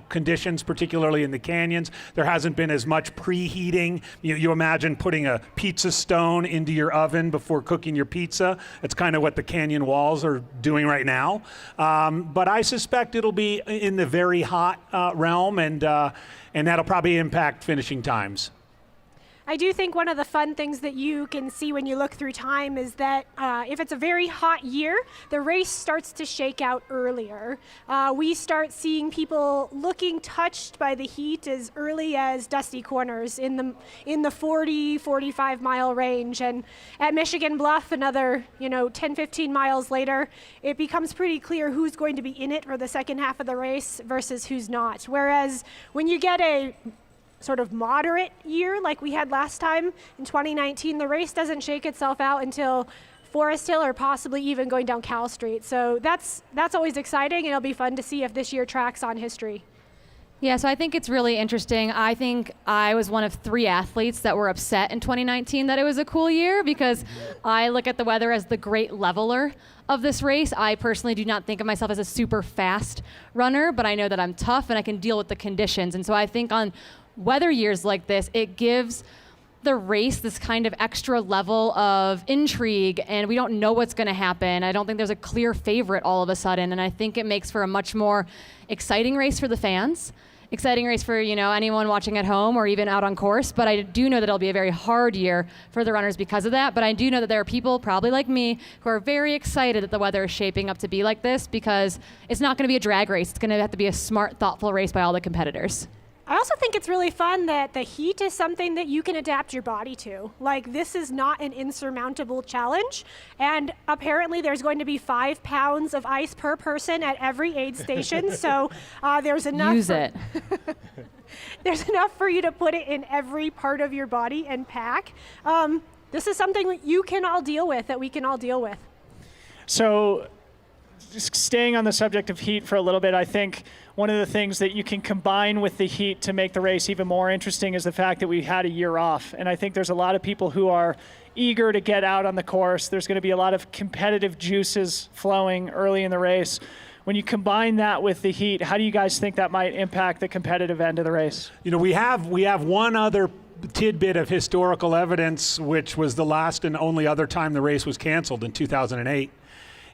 conditions, particularly in the canyons. There hasn't been as much preheating. You imagine putting a pizza stone into your oven before cooking your pizza. It's kind of what the canyon walls are doing right now. But I suspect it'll be in the very hot realm, and that'll probably impact finishing times. I do think one of the fun things that you can see when you look through time is that if it's a very hot year, the race starts to shake out earlier. We start seeing people looking touched by the heat as early as dusty corners in the 40, 45 mile range. And at Michigan Bluff, another 10, 15 miles later, it becomes pretty clear who's going to be in it for the second half of the race versus who's not. Whereas when you get a sort of moderate year like we had last time in 2019, the race doesn't shake itself out until Forest Hill or possibly even going down Cal Street. So that's always exciting, and it'll be fun to see if this year tracks on history. Yeah, so I think it's really interesting. I think I was one of 3 athletes that were upset in 2019 that it was a cool year, because I look at the weather as the great leveler of this race. I personally do not think of myself as a super fast runner, but I know that I'm tough and I can deal with the conditions. And so I think on weather years like this, it gives the race this kind of extra level of intrigue, and we don't know what's going to happen. I don't think there's a clear favorite all of a sudden, and I think it makes for a much more exciting race for the fans, exciting race for anyone watching at home or even out on course. But I do know that it'll be a very hard year for the runners because of that. But I do know that there are people, probably like me, who are very excited that the weather is shaping up to be like this, because it's not going to be a drag race. It's going to have to be a smart, thoughtful race by all the competitors. I also think it's really fun that the heat is something that you can adapt your body to. Like, this is not an insurmountable challenge, and apparently there's going to be 5 pounds of ice per person at every aid station, so there's enough. Use it. There's enough for you to put it in every part of your body and pack. This is something that you can all deal with, that we can all deal with. So, just staying on the subject of heat for a little bit, I think one of the things that you can combine with the heat to make the race even more interesting is the fact that we had a year off. And I think there's a lot of people who are eager to get out on the course. There's going to be a lot of competitive juices flowing early in the race. When you combine that with the heat, how do you guys think that might impact the competitive end of the race? We have one other tidbit of historical evidence, which was the last and only other time the race was canceled in 2008.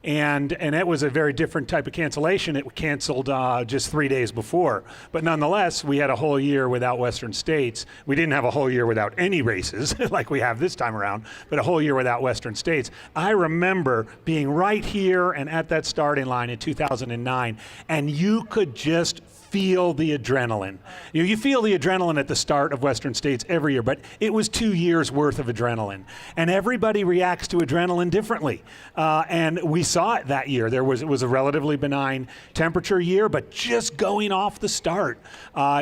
And it was a very different type of cancellation. It canceled just 3 days before. But nonetheless, we had a whole year without Western States. We didn't have a whole year without any races like we have this time around, but a whole year without Western States. I remember being right here and at that starting line in 2009, and you could just feel the adrenaline. You feel the adrenaline at the start of Western States every year, but it was 2 years worth of adrenaline. And everybody reacts to adrenaline differently. And we saw it that year. It was a relatively benign temperature year, but just going off the start,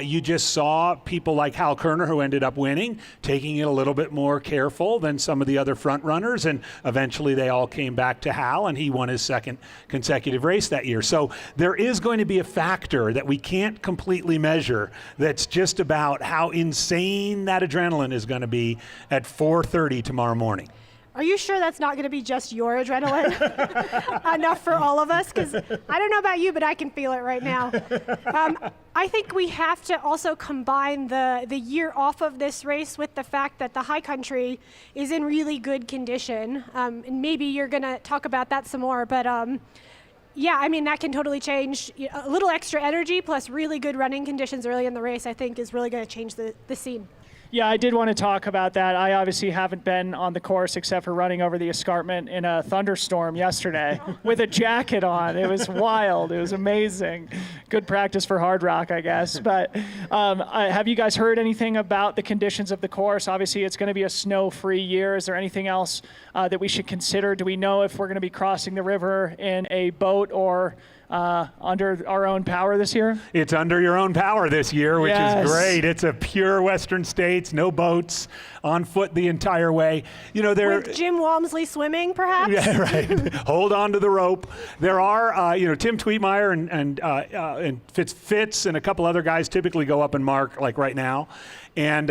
you just saw people like Hal Kerner, who ended up winning, taking it a little bit more careful than some of the other front runners. And eventually they all came back to Hal, and he won his second consecutive race that year. So there is going to be a factor that we can't can't completely measure that's just about how insane that adrenaline is going to be at 4:30 tomorrow morning. Are you sure that's not going to be just your adrenaline enough for all of us? Because I don't know about you, but I can feel it right now. I think we have to also combine the year off of this race with the fact that the high country is in really good condition. And maybe you're going to talk about that some more. But yeah, I mean, that can totally change. A little extra energy plus really good running conditions early in the race, I think, is really going to change the scene. Yeah, I did want to talk about that. I obviously haven't been on the course except for running over the escarpment in a thunderstorm yesterday with a jacket on. It was wild. It was amazing. Good practice for hard rock, I guess. But have you guys heard anything about the conditions of the course? Obviously, it's going to be a snow-free year. Is there anything else that we should consider? Do we know if we're going to be crossing the river in a boat or under our own power this year? It's under your own power this year, which is great. It's a pure Western States, no boats, on foot the entire way. You know, with Jim Walmsley swimming, perhaps? Yeah, right. Hold on to the rope. There are, Tim Tweetmeyer and Fitz and a couple other guys typically go up and mark, like right now. And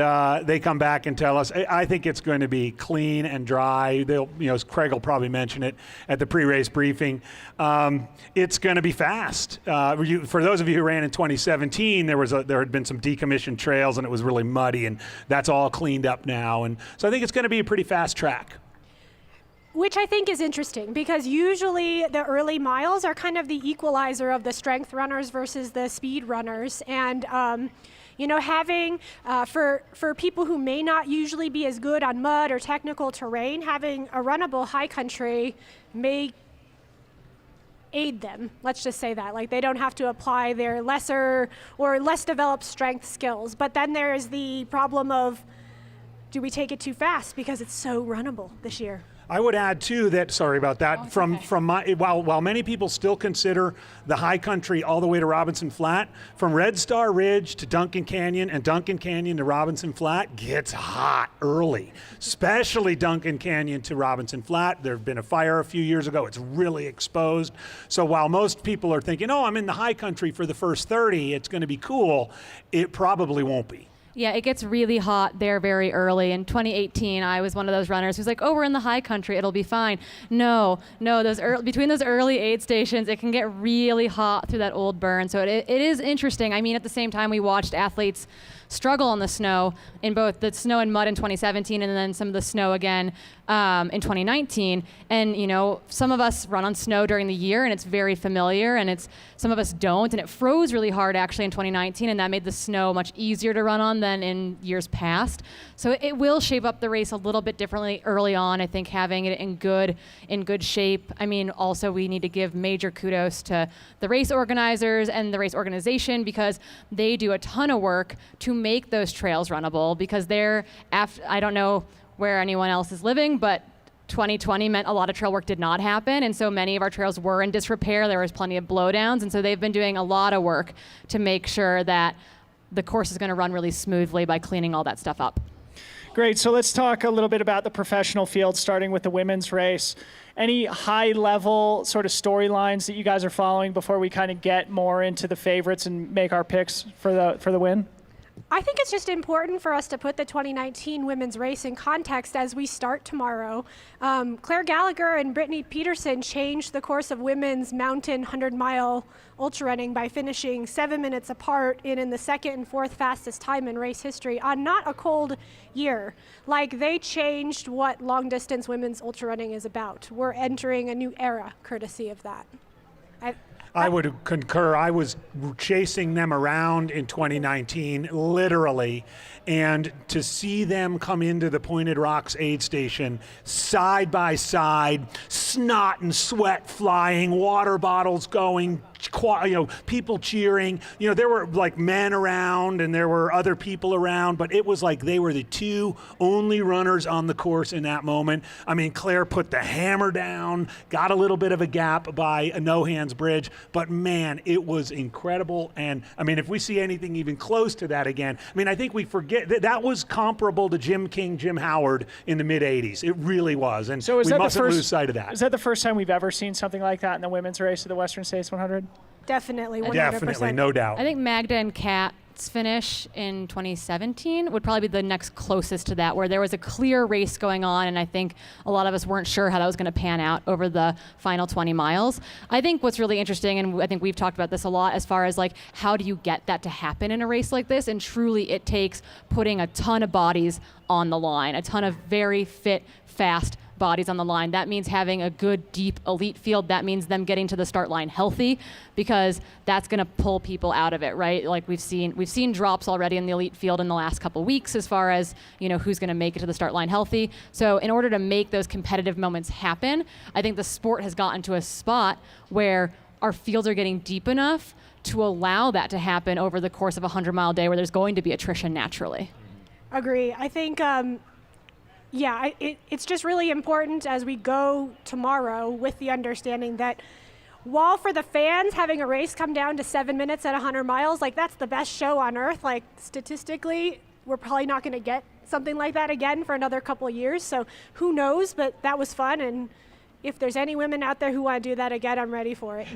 they come back and tell us, I think it's going to be clean and dry. They'll, Craig will probably mention it at the pre-race briefing. It's going to be fast. For those of you who ran in 2017, there had been some decommissioned trails and it was really muddy, and that's all cleaned up now. And so I think it's going to be a pretty fast track. Which I think is interesting because usually the early miles are kind of the equalizer of the strength runners versus the speed runners. And having, for people who may not usually be as good on mud or technical terrain, having a runnable high country may aid them. Let's just say that. Like, they don't have to apply their lesser or less developed strength skills. But then there's the problem of, do we take it too fast because it's so runnable this year? I would add too that, sorry about that, while many people still consider the high country all the way to Robinson Flat, from Red Star Ridge to Duncan Canyon and Duncan Canyon to Robinson Flat gets hot early, especially Duncan Canyon to Robinson Flat. There have been a fire a few years ago. It's really exposed. So while most people are thinking, oh, I'm in the high country for the first 30, it's going to be cool, it probably won't be. Yeah, it gets really hot there very early. In 2018, I was one of those runners who's like, oh, we're in the high country, it'll be fine. No, between those early aid stations, it can get really hot through that old burn. So it is interesting. I mean, at the same time, we watched athletes struggle on the snow, in both the snow and mud in 2017 and then some of the snow again in 2019. And, some of us run on snow during the year and it's very familiar, and some of us don't. And it froze really hard actually in 2019, and that made the snow much easier to run on than in years past. So it will shape up the race a little bit differently early on, I think, having it in good shape. I mean, also we need to give major kudos to the race organizers and the race organization, because they do a ton of work to make those trails runnable, because I don't know where anyone else is living, but 2020 meant a lot of trail work did not happen, and so many of our trails were in disrepair. There was plenty of blowdowns, and so they've been doing a lot of work to make sure that the course is going to run really smoothly by cleaning all that stuff up. Great. So let's talk a little bit about the professional field, starting with the women's race. Any high-level sort of storylines that you guys are following before we kind of get more into the favorites and make our picks for the win? I think it's just important for us to put the 2019 women's race in context as we start tomorrow. Clare Gallagher and Brittany Peterson changed the course of women's mountain 100-mile ultra running by finishing 7 minutes apart in the second and fourth fastest time in race history on not a cold year. Like, they changed what long-distance women's ultra running is about. We're entering a new era courtesy of that. I would concur. I was chasing them around in 2019, literally, and to see them come into the Pointed Rocks aid station side by side, snot and sweat flying, water bottles going, people cheering. There were like men around and there were other people around, but it was like they were the two only runners on the course in that moment. I mean, Claire put the hammer down, got a little bit of a gap by a no-hands bridge, but man, it was incredible. And I mean, if we see anything even close to that again, I mean, I think we forget that was comparable to Jim King, Jim Howard in the mid-'80s. It really was. And so we mustn't lose sight of that. Is that the first time we've ever seen something like that in the women's race of the Western States 100? Definitely, 100%. Definitely, no doubt. I think Magda and Kat's finish in 2017 would probably be the next closest to that, where there was a clear race going on, and I think a lot of us weren't sure how that was going to pan out over the final 20 miles. I think what's really interesting, and I think we've talked about this a lot, as far as like how do you get that to happen in a race like this, and truly it takes putting a ton of bodies on the line, a ton of very fit, fast bodies on the line. That means having a good, deep elite field. That means them getting to the start line healthy, because that's going to pull people out of it, right? Like we've seen drops already in the elite field in the last couple weeks, as far as, you know, who's going to make it to the start line healthy. So in order to make those competitive moments happen, I think the sport has gotten to a spot where our fields are getting deep enough to allow that to happen over the course of a 100-mile day, where there's going to be attrition naturally. Agree. I think, it's just really important as we go tomorrow, with the understanding that while for the fans, having a race come down to 7 minutes at 100 miles, like that's the best show on earth. Like statistically, we're probably not going to get something like that again for another couple of years. So who knows, but that was fun. And if there's any women out there who want to do that again, I'm ready for it.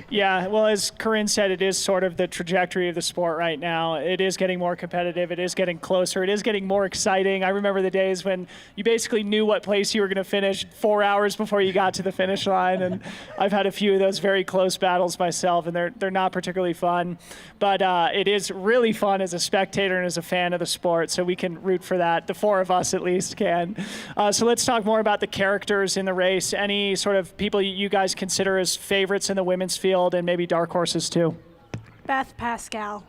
Yeah, well, as Corrine said, it is sort of the trajectory of the sport right now. It is getting more competitive. It is getting closer. It is getting more exciting. I remember the days when you basically knew what place you were going to finish 4 hours before you got to the finish line. And I've had a few of those very close battles myself, and they're not particularly fun. But it is really fun as a spectator and as a fan of the sport, so we can root for that. The four of us at least can. So let's talk more about the characters in the race. Any sort of people you guys consider as favorites in the women's field, and maybe dark horses too? Beth Pascal.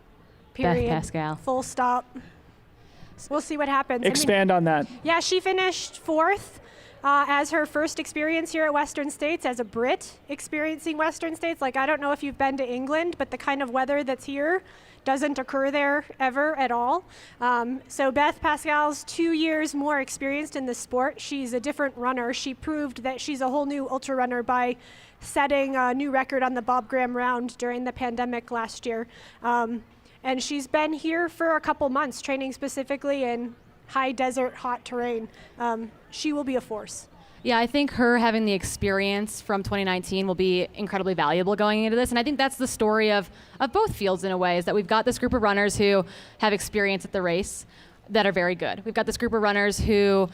Period. Beth Pascal. Full stop. We'll see what happens. Expand on that. Yeah, she finished 4th as her first experience here at Western States, as a Brit experiencing Western States. Like, I don't know if you've been to England, but the kind of weather that's here doesn't occur there ever at all. So Beth Pascal's 2 years more experienced in the sport. She's a different runner. She proved that she's a whole new ultra runner by setting a new record on the Bob Graham round during the pandemic last year. And she's been here for a couple months, training specifically in high desert, hot terrain. She will be a force. Yeah, I think her having the experience from 2019 will be incredibly valuable going into this. And I think that's the story of both fields in a way, is that we've got this group of runners who have experience at the race that are very good. We've got this group of runners who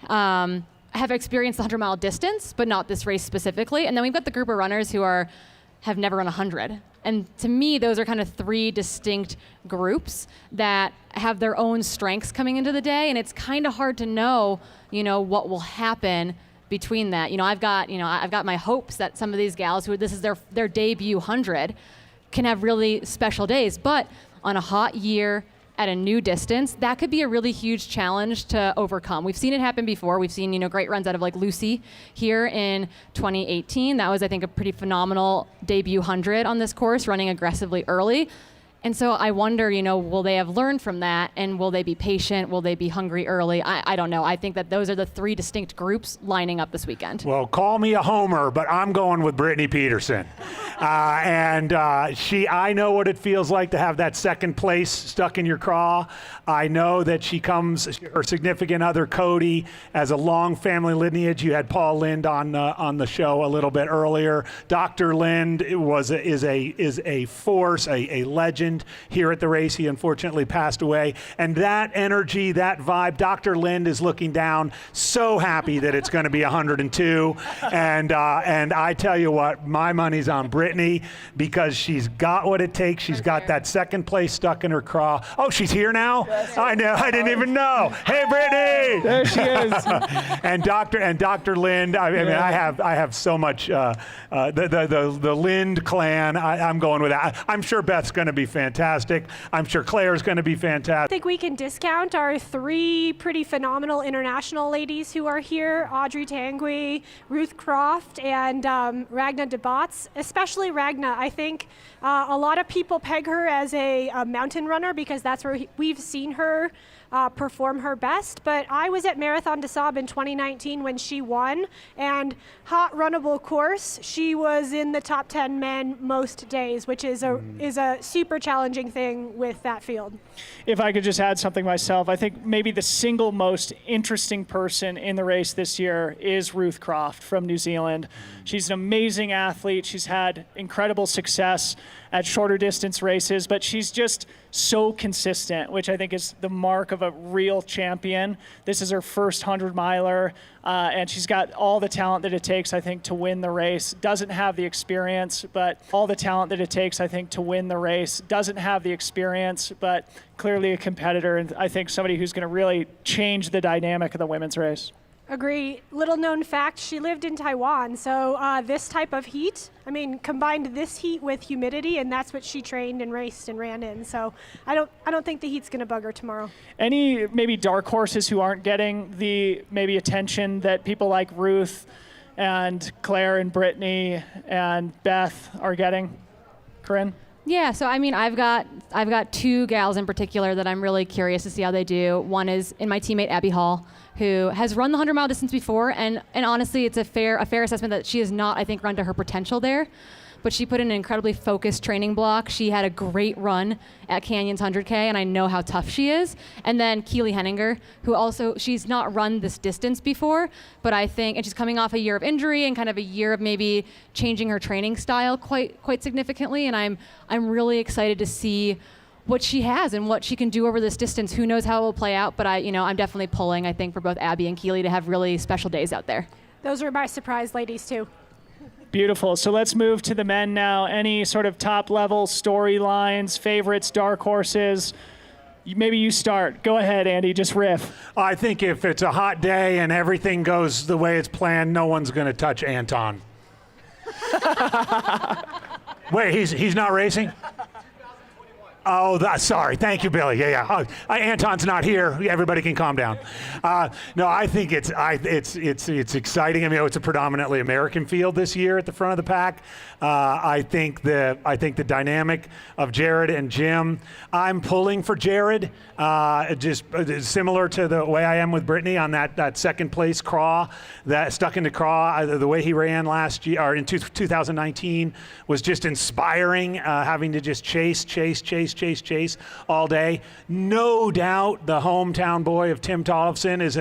have experienced the 100-mile distance, but not this race specifically. And then we've got the group of runners who have never run 100. And to me, those are kind of three distinct groups that have their own strengths coming into the day. And it's kind of hard to know, what will happen between that. I've got my hopes that some of these gals who this is their debut 100 can have really special days. But on a hot year at a new distance, that could be a really huge challenge to overcome. We've seen it happen before. We've seen, great runs out of like Lucy here in 2018. That was, I think, a pretty phenomenal debut 100 on this course, running aggressively early. And so I wonder, will they have learned from that, and will they be patient? Will they be hungry early? I don't know. I think that those are the three distinct groups lining up this weekend. Well, call me a homer, but I'm going with Brittany Peterson. I know what it feels like to have that second place stuck in your craw. I know that her significant other, Cody, has a long family lineage. You had Paul Lind on the show a little bit earlier. Dr. Lind is a force, a legend here at the race. He unfortunately passed away. And that energy, that vibe, Dr. Lind is looking down, so happy that it's going to be 102. And I tell you what, my money's on Brittany, because she's got what it takes. She's got that second place stuck in her craw. Oh, she's here now? I know. I didn't even know. Hey, Brittany! There she is. and Dr. Lind. I have so much. The Lind clan. I'm going with that. I'm sure Beth's going to be fantastic. I'm sure Claire's going to be fantastic. I think we can discount our three pretty phenomenal international ladies who are here: Audrey Tanguy, Ruth Croft, and Ragna Debats. Especially Ragna. I think a lot of people peg her as a mountain runner, because that's where we've seen her perform her best. But I was at Marathon des Sables in 2019 when she won, and hot runnable course, she was in the top 10 men most days, which is a super challenging thing with that field. If I could just add something myself, I think maybe the single most interesting person in the race this year is Ruth Croft from New Zealand. She's an amazing athlete. She's had incredible success at shorter distance races, but she's just so consistent, which I think is the mark of a real champion. This is her first 100-miler, and she's got all the talent that it takes, I think, to win the race. Doesn't have the experience, but all the talent that it takes, I think, to win the race. Doesn't have the experience, but clearly a competitor, and I think somebody who's going to really change the dynamic of the women's race. Agree. Little known fact, she lived in Taiwan, so this type of heat, I mean, combined this heat with humidity, and that's what she trained and raced and ran in. So I don't think the heat's going to bug her tomorrow. Any maybe dark horses who aren't getting the maybe attention that people like Ruth and Claire and Brittany and Beth are getting? Corrine? Yeah, so I mean, I've got two gals in particular that I'm really curious to see how they do. One is in my teammate Abby Hall, who has run the 100-mile distance before, and honestly, it's a fair assessment that she has not, I think, run to her potential there. But she put in an incredibly focused training block. She had a great run at Canyon's 100K, and I know how tough she is. And then Keely Henninger, who also, she's not run this distance before, but I think, and she's coming off a year of injury and kind of a year of maybe changing her training style quite significantly. And I'm really excited to see what she has and what she can do over this distance. Who knows how it will play out, but I'm definitely pulling, I think, for both Abby and Keely to have really special days out there. Those are my surprise ladies, too. Beautiful. So let's move to the men now. Any sort of top-level storylines, favorites, dark horses? Maybe you start. Go ahead, Andy. Just riff. I think if it's a hot day and everything goes the way it's planned, no one's going to touch Anton. Wait, he's not racing? Oh, sorry. Thank you, Billy. Yeah. Anton's not here. Everybody can calm down. No, I think it's exciting. I mean, it's a predominantly American field this year at the front of the pack. I think the dynamic of Jared and Jim. I'm pulling for Jared, just similar to the way I am with Brittany on that second place craw, that stuck into craw. The way he ran last year or in 2019 was just inspiring. Having to just chase all day. No doubt, the hometown boy of Tim Tollefson is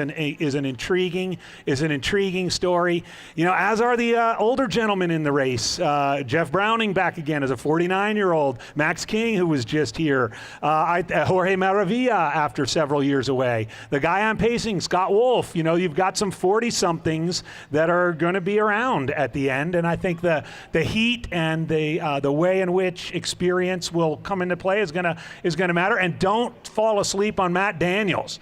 an intriguing story. You know, as are the older gentlemen in the race. Jeff Browning back again as a 49-year-old. Max King, who was just here. Jorge Maravilla after several years away. The guy I'm pacing, Scott Wolf. You know, you've got some 40-somethings that are going to be around at the end, and I think the heat and the way in which experience will come into play is gonna matter. And don't fall asleep on Matt Daniels.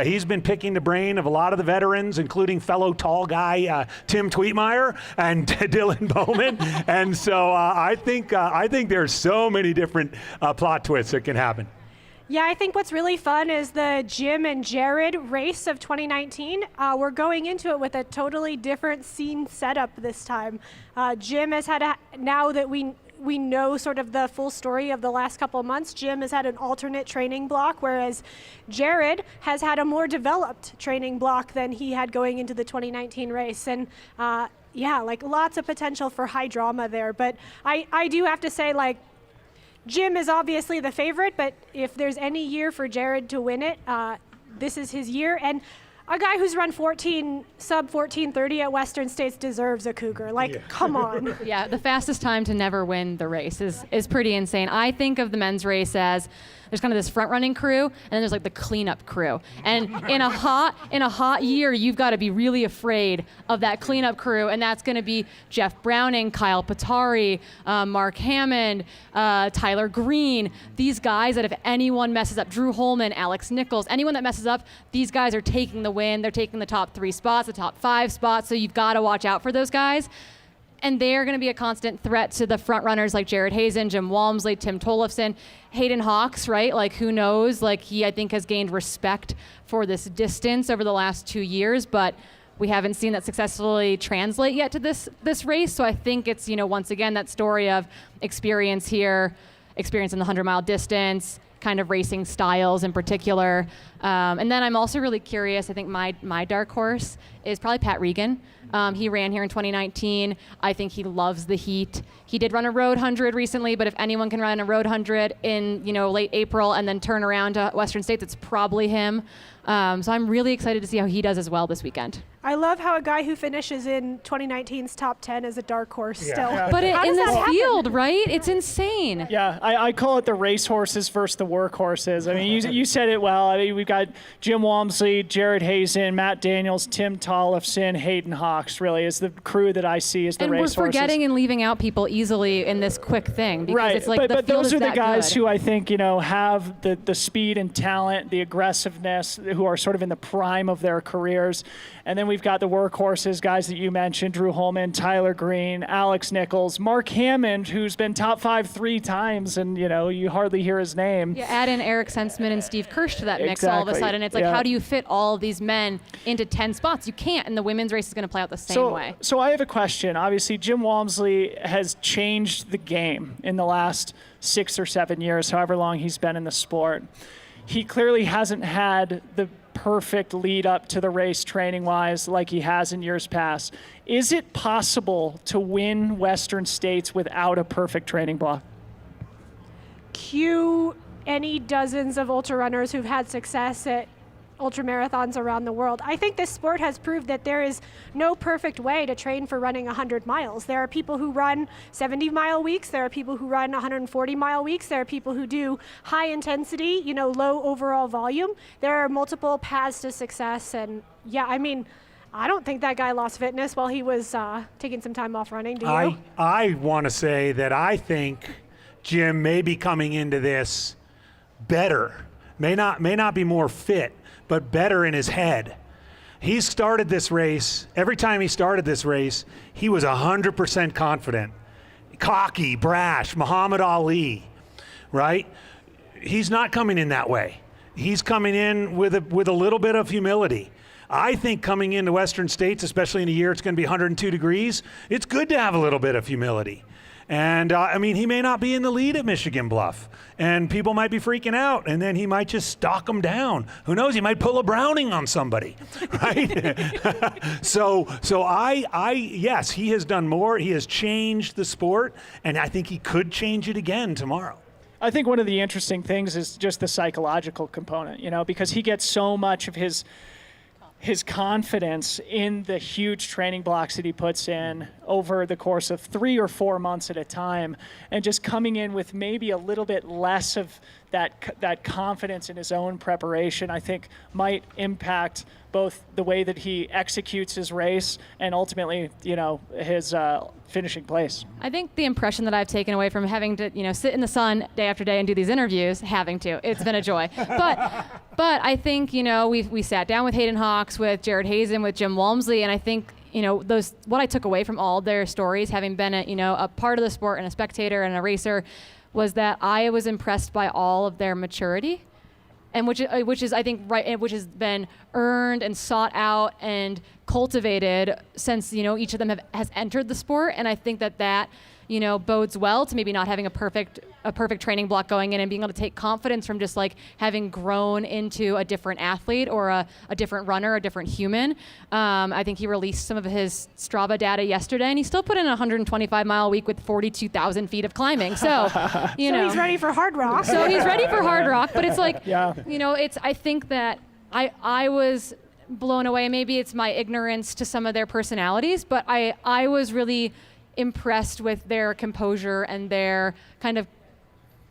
He's been picking the brain of a lot of the veterans, including fellow tall guy Tim Tweetmeyer and Dylan Bowman. And so I think there's so many different plot twists that can happen. Yeah, I think what's really fun is the Jim and Jared race of 2019. We're going into it with a totally different scene setup this time. Jim has had now that we know sort of the full story of the last couple of months, Jim has had an alternate training block, whereas Jared has had a more developed training block than he had going into the 2019 race. And yeah, like lots of potential for high drama there. But I do have to say, like, Jim is obviously the favorite, but if there's any year for Jared to win it, this is his year. And a guy who's run sub 14:30 at Western States deserves a Cougar. Like, come on. Yeah, the fastest time to never win the race is pretty insane. I think of the men's race as there's kind of this front running crew, and then there's like the cleanup crew. And in a hot year, you've got to be really afraid of that cleanup crew, and that's going to be Jeff Browning, Kyle Patari, Mark Hammond, Tyler Green. These guys that if anyone messes up, Drew Holman, Alex Nichols, anyone that messes up, these guys are taking the win. They're taking the top 3 spots, the top 5 spots, so you've got to watch out for those guys. And they're going to be a constant threat to the front runners like Jared Hazen, Jim Walmsley, Tim Tollefson, Hayden Hawks, right? Like, who knows? Like, he, I think, has gained respect for this distance over the last 2 years, but we haven't seen that successfully translate yet to this race. So I think it's, once again, that story of experience here, experience in the 100-mile distance, kind of racing styles in particular. And then I'm also really curious, I think my dark horse is probably Pat Regan. He ran here in 2019. I think he loves the heat. He did run a road 100 recently, but if anyone can run a road 100 in late April and then turn around to Western States, it's probably him. So I'm really excited to see how he does as well this weekend. I love how a guy who finishes in 2019's top 10 is a dark horse still. Yeah. But How in does that this happen? field, right? It's insane. Yeah, I call it the racehorses versus the workhorses. I mean, you said it well. I mean, we've got Jim Walmsley, Jared Hazen, Matt Daniels, Tim Tollefson, Hayden Hawks, really, is the crew that I see as the And we're racehorses. forgetting and leaving out people easily in this quick thing because Right, it's like the but field those is are the that guys good. who I think, have the speed and talent, the aggressiveness, who are sort of in the prime of their careers. And then we've got the workhorses, guys that you mentioned, Drew Holman, Tyler Green, Alex Nichols, Mark Hammond, who's been top 5 3 times, and, you hardly hear his name. Yeah, add in Eric Sensman and Steve Kirsch to that mix all of a Exactly, sudden. It's like, yeah. how do you fit all of these men into 10 spots? You can't, and the women's race is going to play out the same way. So I have a question. Obviously, Jim Walmsley has changed the game in the last 6 or 7 years, however long he's been in the sport. He clearly hasn't had the perfect lead up to the race training-wise like he has in years past. Is it possible to win Western States without a perfect training block? Cue any dozens of ultra runners who've had success at ultra marathons around the world. I think this sport has proved that there is no perfect way to train for running 100 miles. There are people who run 70-mile weeks. There are people who run 140-mile weeks. There are people who do high intensity, low overall volume. There are multiple paths to success. And yeah, I mean, I don't think that guy lost fitness while he was taking some time off running. Do you? I want to say that I think Jim may be coming into this better, may not be more fit, but better in his head. He started this race, every time he started this race, he was 100% confident, cocky, brash, Muhammad Ali, right? He's not coming in that way. He's coming in with a little bit of humility. I think coming into Western States, especially in a year it's going to be 102 degrees, it's good to have a little bit of humility. And he may not be in the lead at Michigan Bluff, and people might be freaking out, and then he might just stalk them down. Who knows? He might pull a Browning on somebody, right? So yes, he has done more. He has changed the sport, and I think he could change it again tomorrow. I think one of the interesting things is just the psychological component, because he gets so much of his confidence in the huge training blocks that he puts in over the course of 3 or 4 months at a time, and just coming in with maybe a little bit less of that confidence in his own preparation, I think might impact both the way that he executes his race and ultimately, his finishing place. I think the impression that I've taken away from having to, sit in the sun day after day and do these interviews, it's been a joy. But I think, we sat down with Hayden Hawks, with Jared Hazen, with Jim Walmsley, and I think, what I took away from all their stories, having been a part of the sport and a spectator and a racer, was that I was impressed by all of their maturity, and which is I think right, which has been earned and sought out and cultivated since each of them has entered the sport, and I think that bodes well to maybe not having a perfect training block going in and being able to take confidence from just like having grown into a different athlete or a different runner, a different human. I think he released some of his Strava data yesterday, and he still put in a 125-mile week with 42,000 feet of climbing. So, So he's ready for hard rock. So he's ready for hard rock, but it's like, Yeah. I think that I was blown away. Maybe it's my ignorance to some of their personalities, but I was really impressed with their composure and their kind of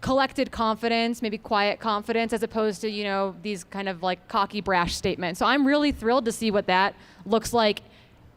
collected confidence, maybe quiet confidence, as opposed to, these kind of like cocky, brash statements. So I'm really thrilled to see what that looks like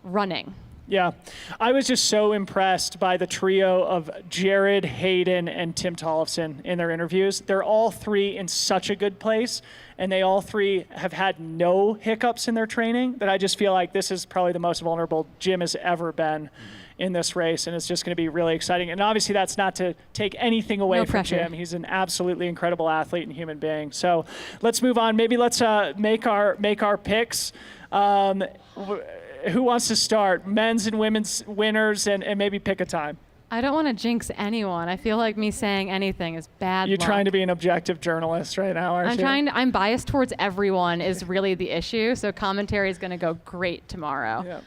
running. Yeah, I was just so impressed by the trio of Jared, Hayden, and Tim Tollefson in their interviews. They're all three in such a good place, and they all three have had no hiccups in their training, that I just feel like this is probably the most vulnerable Jim has ever been in this race, and it's just going to be really exciting. And obviously that's not to take anything away No from pressure. Jim. He's an absolutely incredible athlete and human being. So let's move on. Maybe let's make our picks. Who wants to start? Men's and women's winners, and maybe pick a time. I don't want to jinx anyone. I feel like me saying anything is bad You're luck. trying to be an objective journalist right now, aren't you? I'm biased towards everyone is really the issue. So commentary is going to go great tomorrow. Yeah.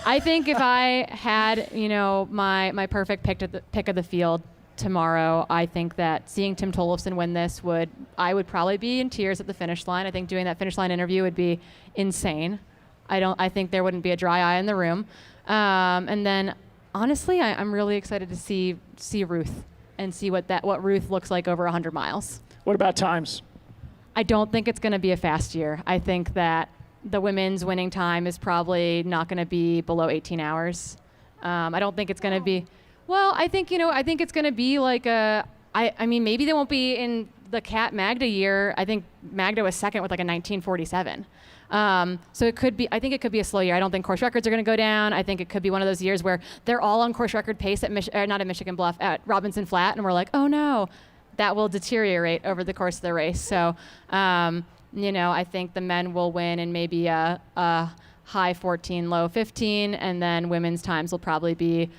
I think if I had, my perfect pick of the field tomorrow, I think that seeing Tim Tollefson win this I would probably be in tears at the finish line. I think doing that finish line interview would be insane. I think there wouldn't be a dry eye in the room. And then honestly, I'm really excited to see Ruth and see what Ruth looks like over 100 miles. What about times? I don't think it's going to be a fast year. I think that the women's winning time is probably not going to be below 18 hours. I don't think it's going to be. Well, I think it's going to be like maybe they won't be in the Kat Magda year. I think Magda was second with like a 1947. So it could be. I think it could be a slow year. I don't think course records are going to go down. I think it could be one of those years where they're all on course record pace at not at Michigan Bluff, at Robinson Flat, and we're like, oh no, that will deteriorate over the course of the race. So, I think the men will win in maybe a high 14, low 15, and then women's times will probably be.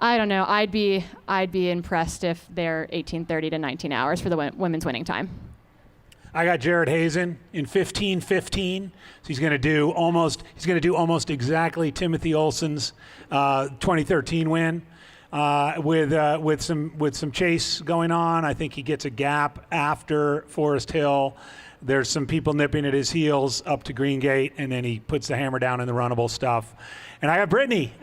I don't know. I'd be impressed if they're 18:30 to 19 hours for the women's winning time. I got Jared Hazen in 15:15. So he's going to do almost exactly Timothy Olson's 2013 win with some chase going on. I think he gets a gap after Forest Hill. There's some people nipping at his heels up to Green Gate, and then he puts the hammer down in the runnable stuff. And I got Brittany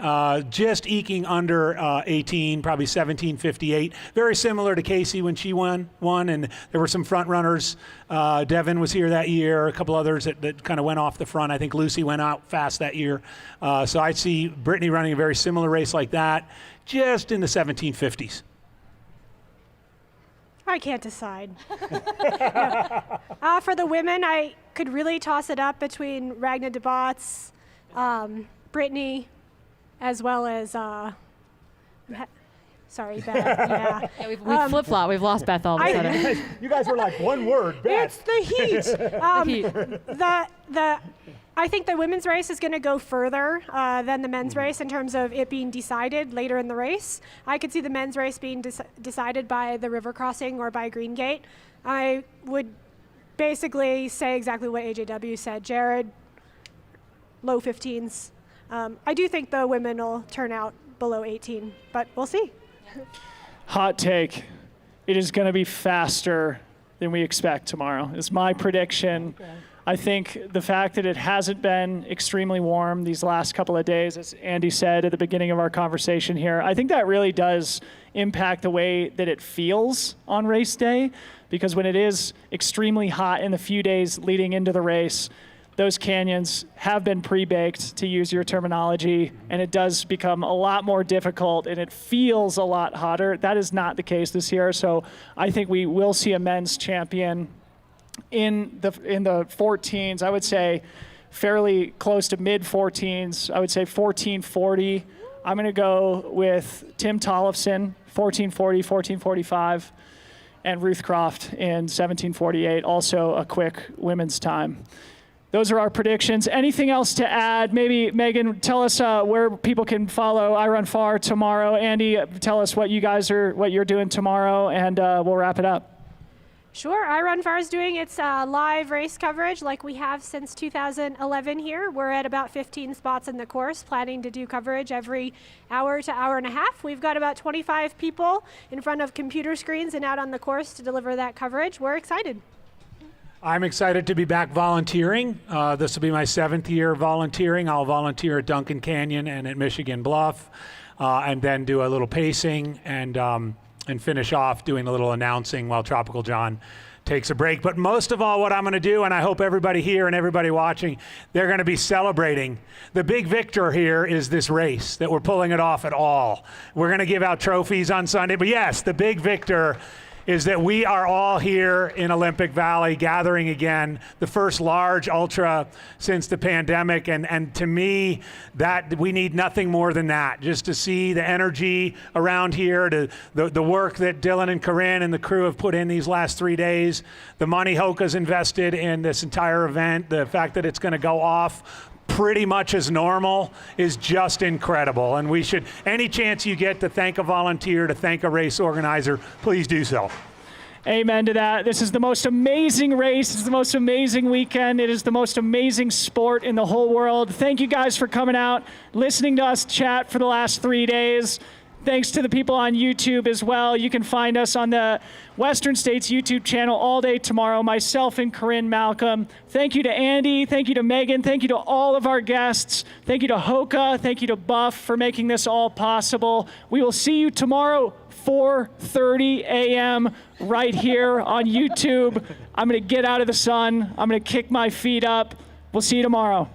just eking under 18, probably 17:58. Very similar to Casey when she won. And there were some front runners. Devin was here that year. A couple others that kind of went off the front. I think Lucy went out fast that year. So I see Brittany running a very similar race like that, just in the 1750s. I can't decide. For the women, I could really toss it up between Ragna Debats, Brittany, as well as, sorry, Beth. Yeah. Yeah, we've flip-flopped. We've lost Beth all of a sudden. You guys were like one word, Beth. It's the heat. Heat. I think the women's race is going to go further than the men's race in terms of it being decided later in the race. I could see the men's race being decided by the river crossing or by Green Gate. I would basically say exactly what AJW said. Jared, low 15s. I do think the women will turn out below 18, but we'll see. Hot take. It is going to be faster than we expect tomorrow, is my prediction. Okay. I think the fact that it hasn't been extremely warm these last couple of days, as Andy said at the beginning of our conversation here, I think that really does impact the way that it feels on race day, because when it is extremely hot in the few days leading into the race, those canyons have been pre-baked, to use your terminology, and it does become a lot more difficult and it feels a lot hotter. That is not the case this year, so I think we will see a men's champion in the 14s. I would say fairly close to mid 14s. I would say 14:40. I'm going to go with Tim Tollefson, 14:40, 14:45, and Ruth Croft in 17:48. Also a quick women's time. Those are our predictions. Anything else to add? Maybe Megan, tell us where people can follow I Run Far tomorrow. Andy, tell us what you're doing tomorrow, and we'll wrap it up. Sure, I Run Far is doing its live race coverage like we have since 2011 here. We're at about 15 spots in the course, planning to do coverage every hour to hour and a half. We've got about 25 people in front of computer screens and out on the course to deliver that coverage. We're excited. I'm excited to be back volunteering. This will be my 7th year volunteering. I'll volunteer at Duncan Canyon and at Michigan Bluff, and then do a little pacing and finish off doing a little announcing while Tropical John takes a break. But most of all, what I'm going to do, and I hope everybody here and everybody watching, they're going to be celebrating. The big victor here is this race, that we're pulling it off at all. We're going to give out trophies on Sunday, but yes, the big victor is that we are all here in Olympic Valley gathering again, the first large ultra since the pandemic. And to me, that we need nothing more than that, just to see the energy around here, the work that Dylan and Corrine and the crew have put in these last 3 days, the money Hoka's invested in this entire event, the fact that it's going to go off pretty much as normal is just incredible. And we should, any chance you get to thank a volunteer, to thank a race organizer, please do so. Amen to that. This is the most amazing race. It's the most amazing weekend. It is the most amazing sport in the whole world. Thank you guys for coming out, listening to us chat for the last 3 days. Thanks to the people on YouTube as well. You can find us on the Western States YouTube channel all day tomorrow, myself and Corrine Malcolm. Thank you to Andy. Thank you to Megan. Thank you to all of our guests. Thank you to Hoka. Thank you to Buff for making this all possible. We will see you tomorrow, 4:30 a.m. right here on YouTube. I'm going to get out of the sun. I'm going to kick my feet up. We'll see you tomorrow.